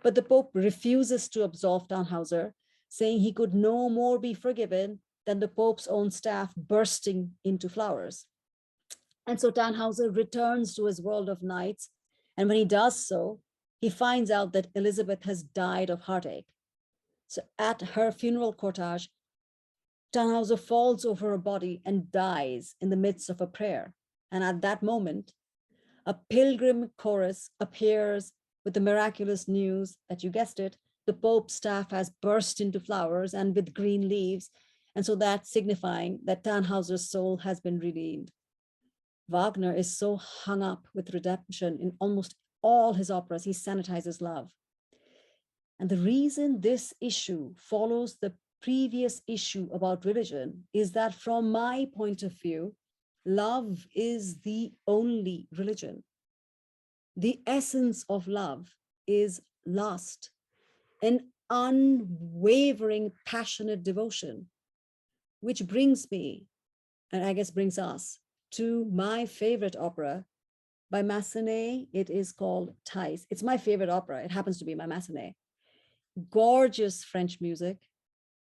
But the Pope refuses to absolve Tannhauser, saying he could no more be forgiven than the Pope's own staff bursting into flowers. And so Tannhauser returns to his world of nights. And when he does so, he finds out that Elizabeth has died of heartache. So at her funeral cortege, Tannhauser falls over her body and dies in the midst of a prayer. And at that moment, a pilgrim chorus appears with the miraculous news that, you guessed it, the Pope's staff has burst into flowers and with green leaves. And so that's signifying that Tannhauser's soul has been redeemed. Wagner is so hung up with redemption in almost all his operas, he sanitizes love. And the reason this issue follows the previous issue about religion is that from my point of view, love is the only religion. The essence of love is lust, an unwavering, passionate devotion, which brings me, and I guess brings us, to my favorite opera by Massenet. It is called Thais. It's my favorite opera. It happens to be my Massenet. Gorgeous French music.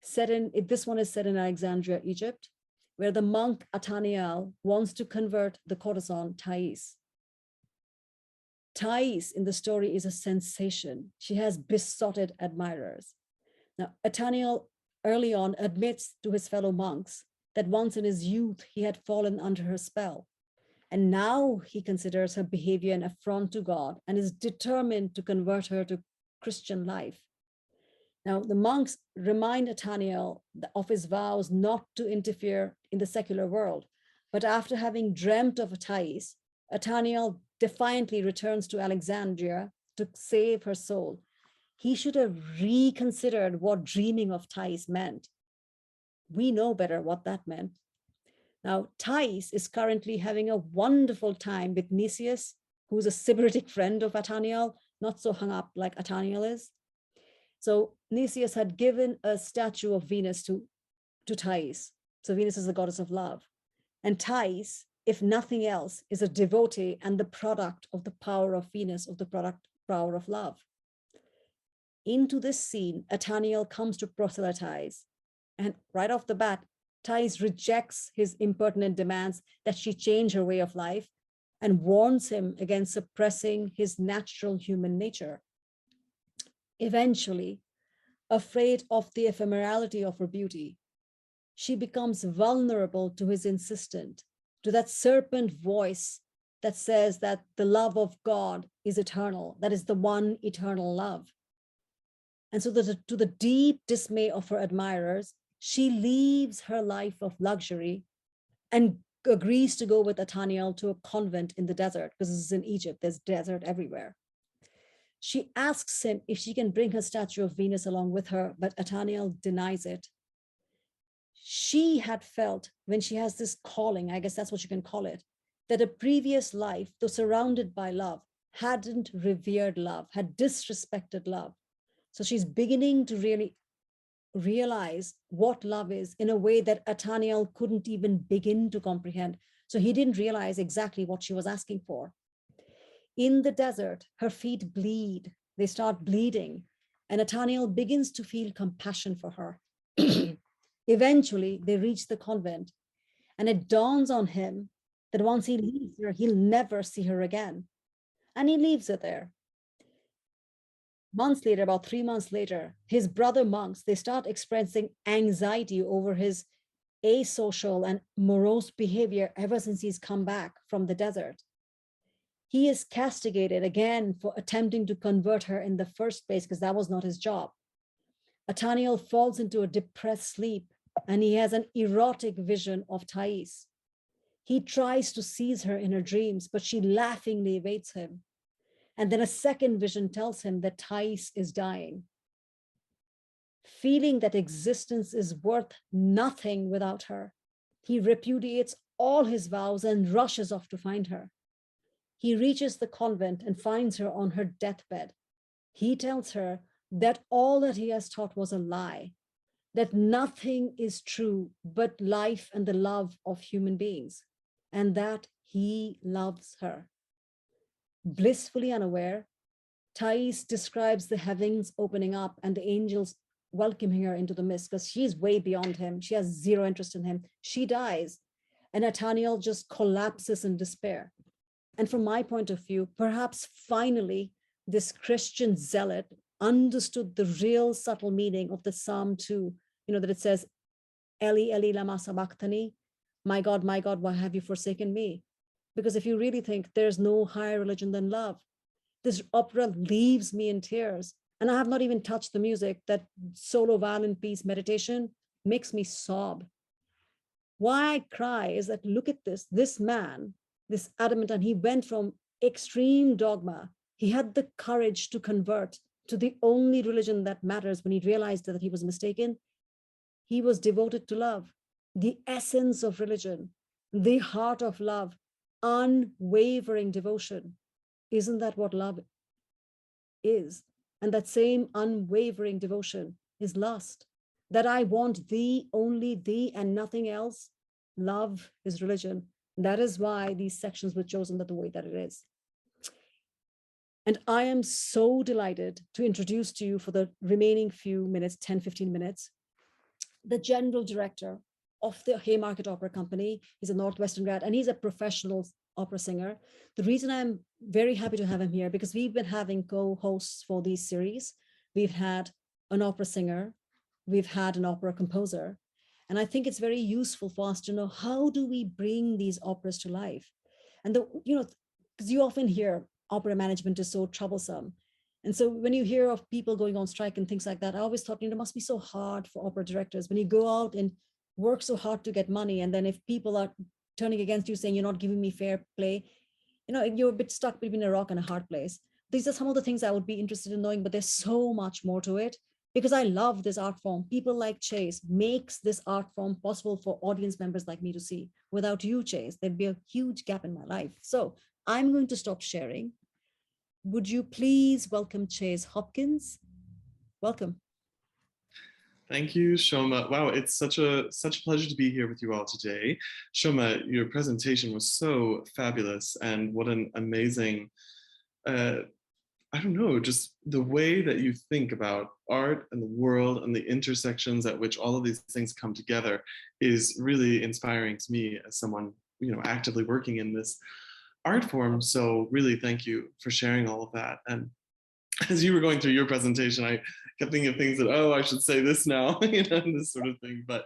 This one is set in Alexandria, Egypt, where the monk Ataniel wants to convert the courtesan Thais. Thais in the story is a sensation. She has besotted admirers. Now, Ataniel early on admits to his fellow monks that once in his youth he had fallen under her spell. And now he considers her behavior an affront to God and is determined to convert her to Christian life. Now, the monks remind Ataniel of his vows not to interfere in the secular world. But after having dreamt of Thais, Ataniel defiantly returns to Alexandria to save her soul. He should have reconsidered what dreaming of Thais meant. We know better what that meant. Now, Thais is currently having a wonderful time with Nicias, who's a Sybaritic friend of Ataniel, not so hung up like Ataniel is. So Nicias had given a statue of Venus to Thais. So Venus is the goddess of love. And Thais, if nothing else, is a devotee and the product of the power of Venus, of the power of love. Into this scene, Ataniel comes to proselytize. And right off the bat, Thais rejects his impertinent demands that she change her way of life and warns him against suppressing his natural human nature. Eventually, afraid of the ephemerality of her beauty, she becomes vulnerable to his insistence, to that serpent voice that says that the love of God is eternal, that is the one eternal love. And so to the deep dismay of her admirers, she leaves her life of luxury and agrees to go with Ataniel to a convent in the desert, because this is in Egypt, there's desert everywhere. She asks him if she can bring her statue of Venus along with her, but Ataniel denies it. She had felt, when she has this calling, I guess that's what you can call it, that a previous life, though surrounded by love, hadn't revered love, had disrespected love. So she's beginning to really realize what love is in a way that Ataniel couldn't even begin to comprehend. So he didn't realize exactly what she was asking for. In the desert, her feet bleed. They start bleeding. And Ataniel begins to feel compassion for her. Eventually, they reach the convent. And it dawns on him that once he leaves her, he'll never see her again. And he leaves her there. Months later, about 3 months later, his brother monks, they start expressing anxiety over his asocial and morose behavior ever since he's come back from the desert. He is castigated again for attempting to convert her in the first place, because that was not his job. Ataniel falls into a depressed sleep, and he has an erotic vision of Thais. He tries to seize her in her dreams, but she laughingly evades him. And then a second vision tells him that Thais is dying. Feeling that existence is worth nothing without her, he repudiates all his vows and rushes off to find her. He reaches the convent and finds her on her deathbed. He tells her that all that he has taught was a lie, that nothing is true but life and the love of human beings, and that he loves her. Blissfully unaware, Thais describes the heavens opening up and the angels welcoming her into the mist, because she's way beyond him. She has zero interest in him. She dies, and Nathaniel just collapses in despair. And from my point of view, perhaps finally, this Christian zealot understood the real subtle meaning of the Psalm 2, that it says, Eli, Eli, lama sabachthani, my God, why have you forsaken me? Because if you really think, there's no higher religion than love. This opera leaves me in tears. And I have not even touched the music. That solo violin piece, meditation, makes me sob. Why I cry is that, look at this man, this adamant, and he went from extreme dogma. He had the courage to convert to the only religion that matters when he realized that he was mistaken. He was devoted to love, the essence of religion, the heart of love, unwavering devotion. Isn't that what love is? And that same unwavering devotion is lust. That I want thee, only thee, and nothing else. Love is religion. That is why these sections were chosen the way that it is. And I am so delighted to introduce to you, for the remaining few minutes, 10, 15 minutes, the general director of the Haymarket Opera Company. He's a Northwestern grad, and he's a professional opera singer. The reason I'm very happy to have him here, because we've been having co-hosts for these series. We've had an opera singer, we've had an opera composer, and I think it's very useful for us to know, how do we bring these operas to life? And because you often hear opera management is so troublesome. And so when you hear of people going on strike and things like that, I always thought, it must be so hard for opera directors when you go out and work so hard to get money. And then if people are turning against you, saying you're not giving me fair play, you're a bit stuck between a rock and a hard place. These are some of the things I would be interested in knowing, but there's so much more to it, because I love this art form. People like Chase makes this art form possible for audience members like me to see. Without you, Chase, there'd be a huge gap in my life. So I'm going to stop sharing. Would you please welcome Chase Hopkins? Welcome. Thank you, Shoma. Wow, it's such a pleasure to be here with you all today. Shoma, your presentation was so fabulous, and what an amazing, I don't know, just the way that you think about art and the world and the intersections at which all of these things come together is really inspiring to me as someone, actively working in this art form. So really, thank you for sharing all of that. And as you were going through your presentation, I kept thinking of things that, I should say this now, this sort of thing. But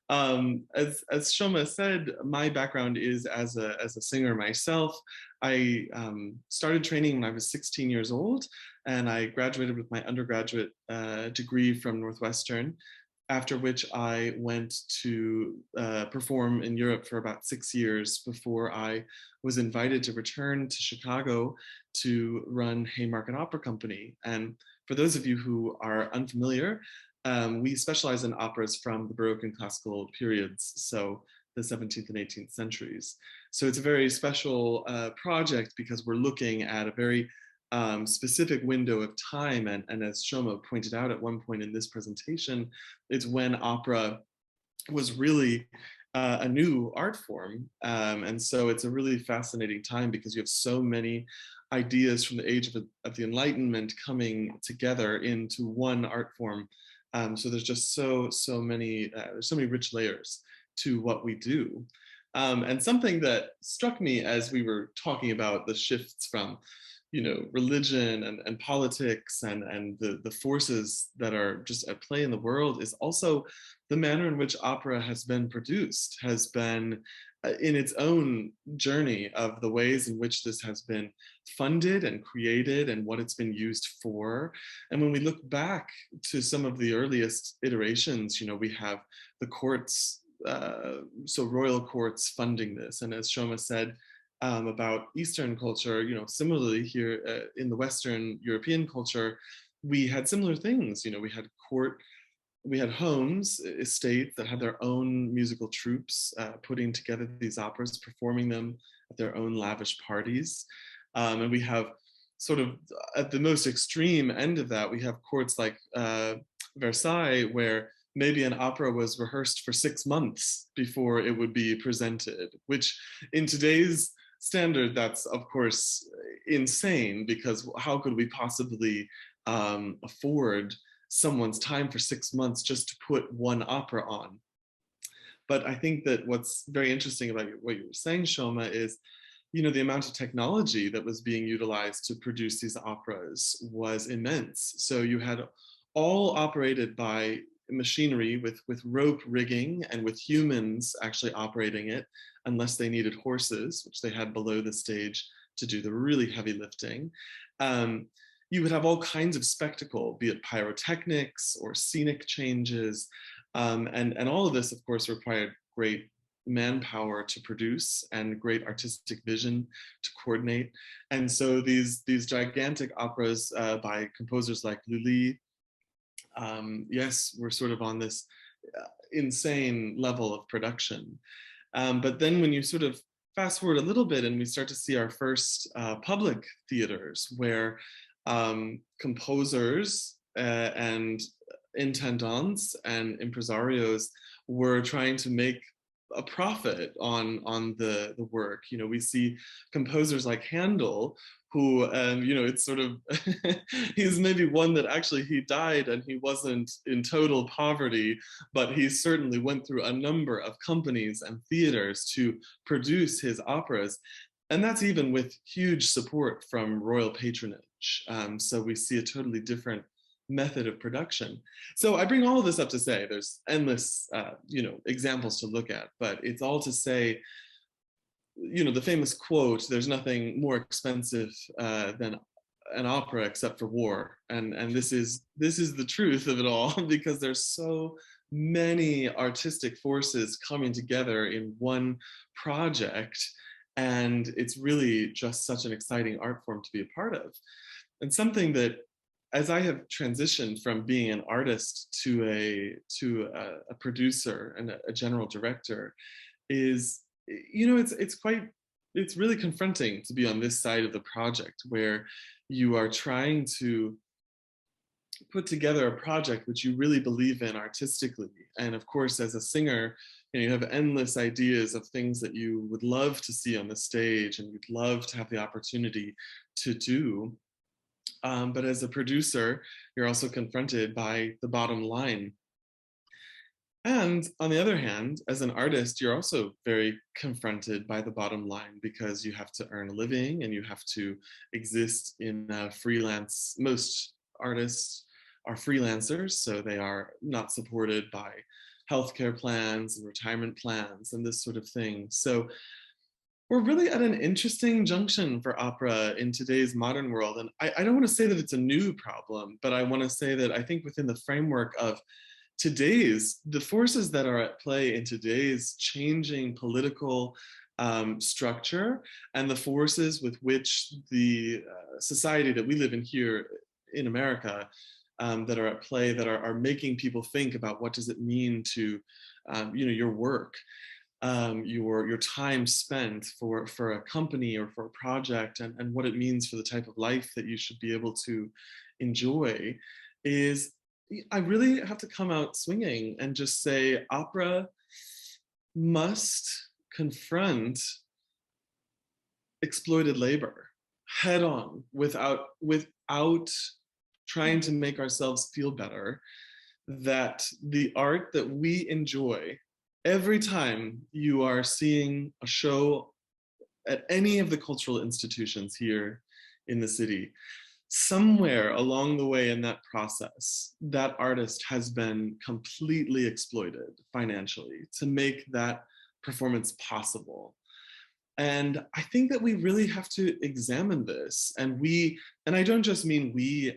as Shoma said, my background is as a singer myself. I started training when I was 16 years old, and I graduated with my undergraduate degree from Northwestern, after which I went to perform in Europe for about 6 years before I was invited to return to Chicago to run Haymarket Opera Company. And for those of you who are unfamiliar, we specialize in operas from the Baroque and classical periods, so the 17th and 18th centuries. So it's a very special project, because we're looking at a very specific window of time. And as Shoma pointed out at one point in this presentation, it's when opera was really a new art form. And so it's a really fascinating time, because you have so many ideas from the age of the Enlightenment coming together into one art form. So there's just so many rich layers to what we do. And something that struck me as we were talking about the shifts from religion and politics and the forces that are just at play in the world is also the manner in which opera has been produced, has been in its own journey of the ways in which this has been funded and created and what it's been used for. And when we look back to some of the earliest iterations, you know, we have the courts, so royal courts funding this. And as Shoma said about Eastern culture, you know, similarly here in the Western European culture, we had similar things. You know, we had homes, estates that had their own musical troupes, putting together these operas, performing them at their own lavish parties. And we have sort of at the most extreme end of that, we have courts like Versailles, where maybe an opera was rehearsed for 6 months before it would be presented, which in today's standard, that's of course insane, because how could we possibly afford someone's time for 6 months just to put one opera on? But I think that what's very interesting about what you were saying, Shoma, is, you know, the amount of technology that was being utilized to produce these operas was immense. So you had all operated by machinery with rope rigging and with humans actually operating it, unless they needed horses, which they had below the stage to do the really heavy lifting. You would have all kinds of spectacle, be it pyrotechnics or scenic changes. And all of this, of course, required great manpower to produce and great artistic vision to coordinate. And so these gigantic operas by composers like Lully, yes, we're sort of on this insane level of production. But then when you sort of fast forward a little bit and we start to see our first public theaters where composers and intendants and impresarios were trying to make a profit on the work. You know, we see composers like Handel, who, you know, it's sort of, he's maybe one that actually he died and he wasn't in total poverty, but he certainly went through a number of companies and theaters to produce his operas. And that's even with huge support from royal patronage. So we see a totally different method of production. So I bring all of this up to say there's endless, you know, examples to look at, but it's all to say, you know, the famous quote, there's nothing more expensive than an opera except for war. And this is the truth of it all, because there's so many artistic forces coming together in one project. And it's really just such an exciting art form to be a part of. And something that, as I have transitioned from being an artist to a producer and a general director, is, you know, it's really confronting to be on this side of the project, where you are trying to put together a project which you really believe in artistically. And of course, as a singer, you know, you have endless ideas of things that you would love to see on the stage and you'd love to have the opportunity to do. But as a producer, you're also confronted by the bottom line. And on the other hand, as an artist, you're also very confronted by the bottom line, because you have to earn a living and you have to exist in freelance. Most artists are freelancers, so they are not supported by healthcare plans and retirement plans and this sort of thing. So we're really at an interesting junction for opera in today's modern world. And I don't want to say that it's a new problem, but I want to say that I think within the framework of the forces that are at play in today's changing political structure, and the forces with which the society that we live in here in America that are at play, that are making people think about what does it mean to, you know, your work, your time spent for a company or for a project, and what it means for the type of life that you should be able to enjoy, is I really have to come out swinging and just say opera must confront exploited labor head on, without trying to make ourselves feel better, that the art that we enjoy, every time you are seeing a show at any of the cultural institutions here in the city, somewhere along the way in that process, that artist has been completely exploited financially to make that performance possible. And I think that we really have to examine this. And I don't just mean we,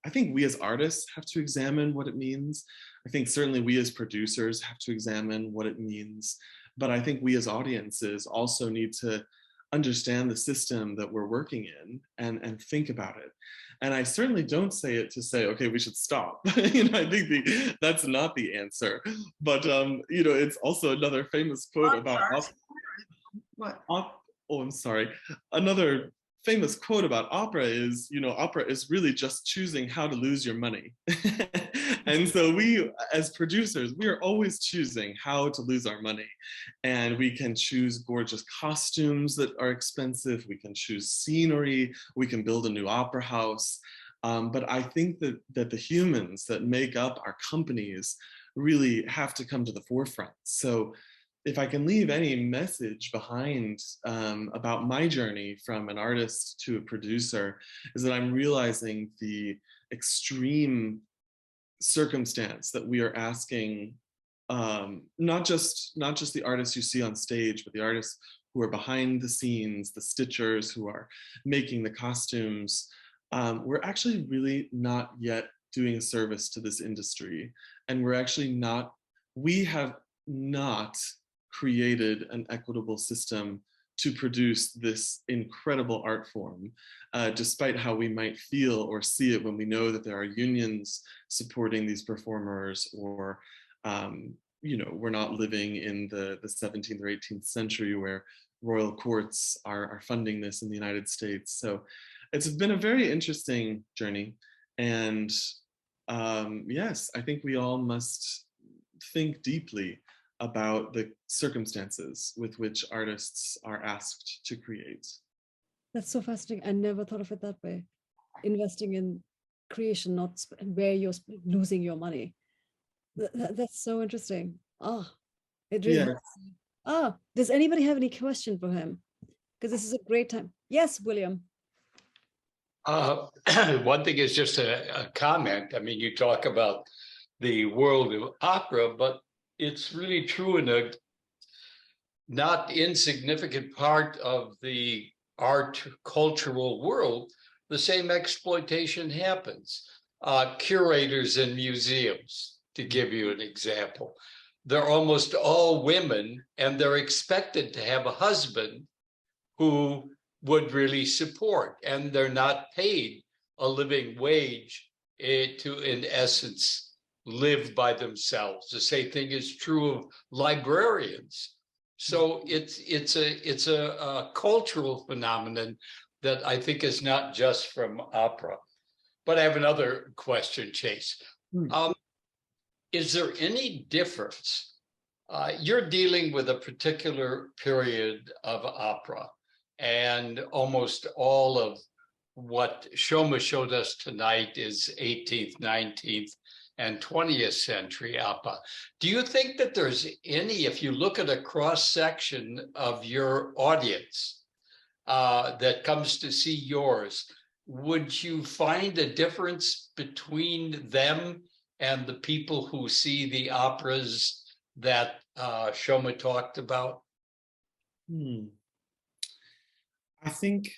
I think we as artists have to examine what it means. I think certainly we as producers have to examine what it means. But I think we as audiences also need to understand the system that we're working in and think about it. And I certainly don't say it to say, okay, we should stop. I think that's not the answer. But it's also another famous quote about what? Oh, I'm sorry. Another famous quote about opera is, opera is really just choosing how to lose your money. And so we, as producers, we are always choosing how to lose our money. And we can choose gorgeous costumes that are expensive. We can choose scenery. We can build a new opera house. But I think that the humans that make up our companies really have to come to the forefront. So if I can leave any message behind about my journey from an artist to a producer, is that I'm realizing the extreme circumstance that we are asking, not just the artists you see on stage, but the artists who are behind the scenes, the stitchers who are making the costumes. We're actually really not yet doing a service to this industry. And we have not created an equitable system to produce this incredible art form, despite how we might feel or see it when we know that there are unions supporting these performers, or we're not living in the 17th or 18th century where royal courts are funding this in the United States. So it's been a very interesting journey. And yes, I think we all must think deeply about the circumstances with which artists are asked to create. That's so fascinating. I never thought of it that way. Investing in creation, not where you're losing your money. That's so interesting. It really Yeah. does anybody have any question for him? Because this is a great time. Yes, William. One thing is just a comment. I mean, you talk about the world of opera, but it's really true in a not insignificant part of the art cultural world. The same exploitation happens. Curators in museums, to give you an example, they're almost all women, and they're expected to have a husband who would really support, and they're not paid a living wage to, in essence, live by themselves. The same thing is true of librarians. So it's a cultural phenomenon that I think is not just from opera. But I have another question, Chase. Is there any difference? You're dealing with a particular period of opera, and almost all of what Shoma showed us tonight is 18th, 19th, and 20th century opera. Do you think that there's any, if you look at a cross-section of your audience that comes to see yours, would you find a difference between them and the people who see the operas that Shoma talked about? I think,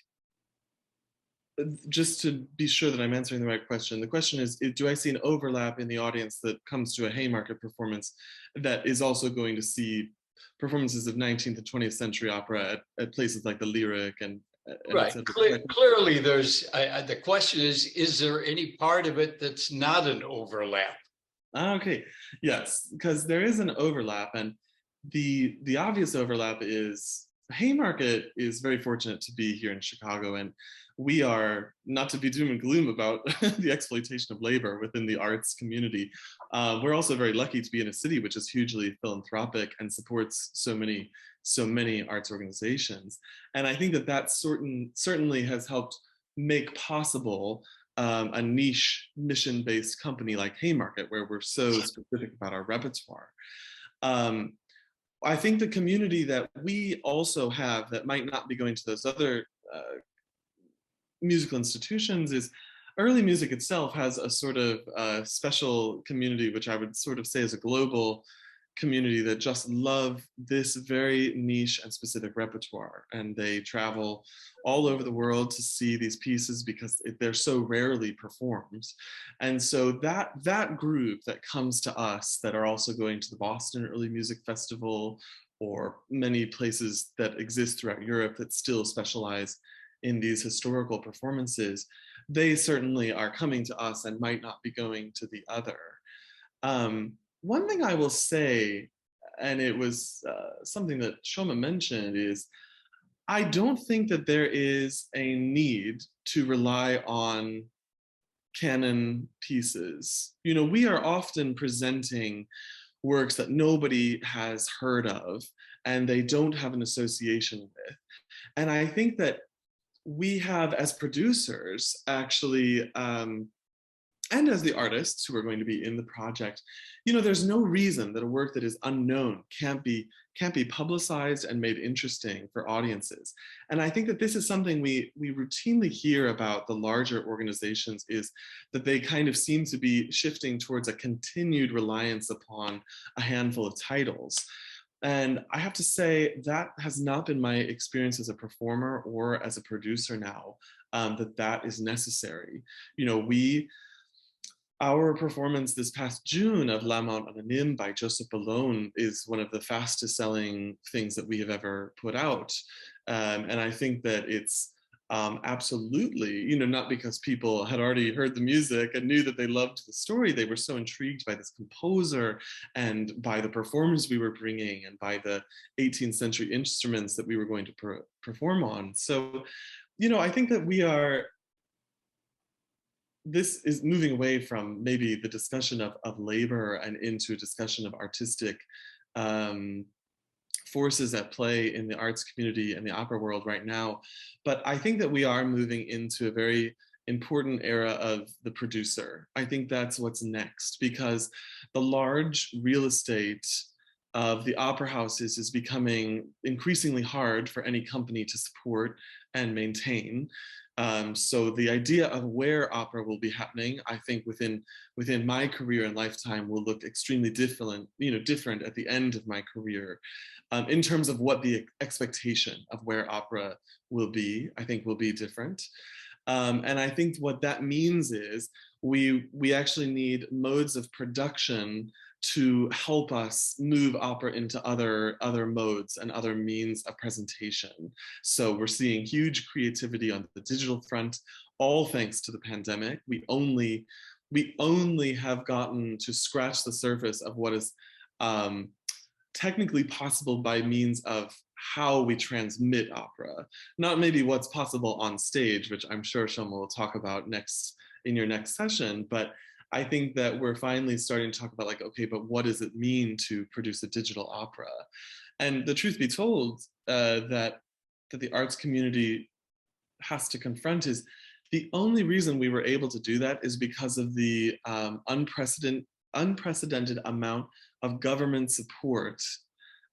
just to be sure that I'm answering the right question, the question is, do I see an overlap in the audience that comes to a Haymarket performance that is also going to see performances of 19th and 20th century opera at places like the Lyric and right. Clearly, there's, the question is there any part of it that's not an overlap? Okay, yes, because there is an overlap, and the obvious overlap is Haymarket is very fortunate to be here in Chicago, and we are, not to be doom and gloom about the exploitation of labor within the arts community, we're also very lucky to be in a city which is hugely philanthropic and supports so many arts organizations. And I think that certainly has helped make possible a niche mission-based company like Haymarket, where we're so specific about our repertoire. I think the community that we also have that might not be going to those other musical institutions is early music itself has a sort of special community, which I would sort of say is a global community that just love this very niche and specific repertoire, and they travel all over the world to see these pieces because they're so rarely performed. And so that group that comes to us, that are also going to the Boston Early Music Festival or many places that exist throughout Europe that still specialize in these historical performances, they certainly are coming to us and might not be going to the other. One thing I will say, and it was something that Shoma mentioned, is I don't think that there is a need to rely on canon pieces. You know, we are often presenting works that nobody has heard of and they don't have an association with. And I think that we have, as producers, actually, and as the artists who are going to be in the project, you know, there's no reason that a work that is unknown can't be publicized and made interesting for audiences. And I think that this is something we routinely hear about the larger organizations, is that they kind of seem to be shifting towards a continued reliance upon a handful of titles. And I have to say that has not been my experience as a performer or as a producer now, that is necessary. You know, our performance this past June of La Mount Anonyme by Joseph Boulogne is one of the fastest selling things that we have ever put out. And I think that it's absolutely, you know, not because people had already heard the music and knew that they loved the story, they were so intrigued by this composer and by the performance we were bringing and by the 18th century instruments that we were going to perform on. So, you know, I think that this is moving away from maybe the discussion of labor and into a discussion of artistic forces at play in the arts community and the opera world right now. But I think that we are moving into a very important era of the producer. I think that's what's next, because the large real estate of the opera houses is becoming increasingly hard for any company to support and maintain. So the idea of where opera will be happening, I think within my career and lifetime, will look extremely different at the end of my career, in terms of what the expectation of where opera will be. I think will be different. And I think what that means is we actually need modes of production to help us move opera into other modes and other means of presentation. So we're seeing huge creativity on the digital front, all thanks to the pandemic. We only have gotten to scratch the surface of what is technically possible by means of how we transmit opera, not maybe what's possible on stage, which I'm sure Shoma will talk about in your next session, but I think that we're finally starting to talk about, like, okay, but what does it mean to produce a digital opera? And the truth be told, that the arts community has to confront is the only reason we were able to do that is because of the unprecedented amount of government support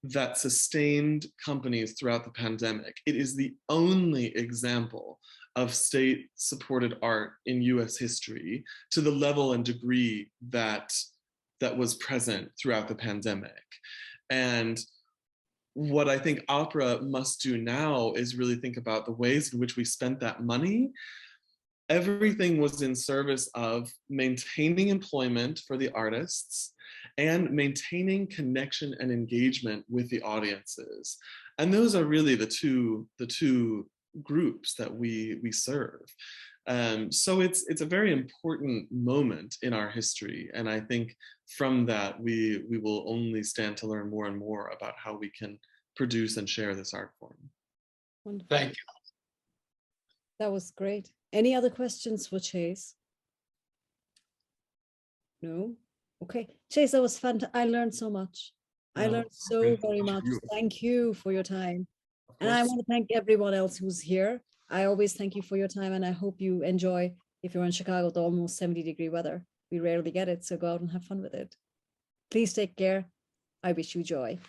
that sustained companies throughout the pandemic. It is the only example of state-supported art in US history to the level and degree that was present throughout the pandemic. And what I think opera must do now is really think about the ways in which we spent that money. Everything was in service of maintaining employment for the artists and maintaining connection and engagement with the audiences. And those are really the two groups that we serve. So it's a very important moment in our history. And I think from that, we will only stand to learn more and more about how we can produce and share this art form. Wonderful. Thank you. That was great. Any other questions for Chase? No? Okay. Chase, that was fun. I learned so much. I learned so very much. Thank you for your time. And I want to thank everyone else who's here. I always thank you for your time, and I hope you enjoy, if you're in Chicago, the almost 70-degree weather. We rarely get it, so go out and have fun with it. Please take care. I wish you joy.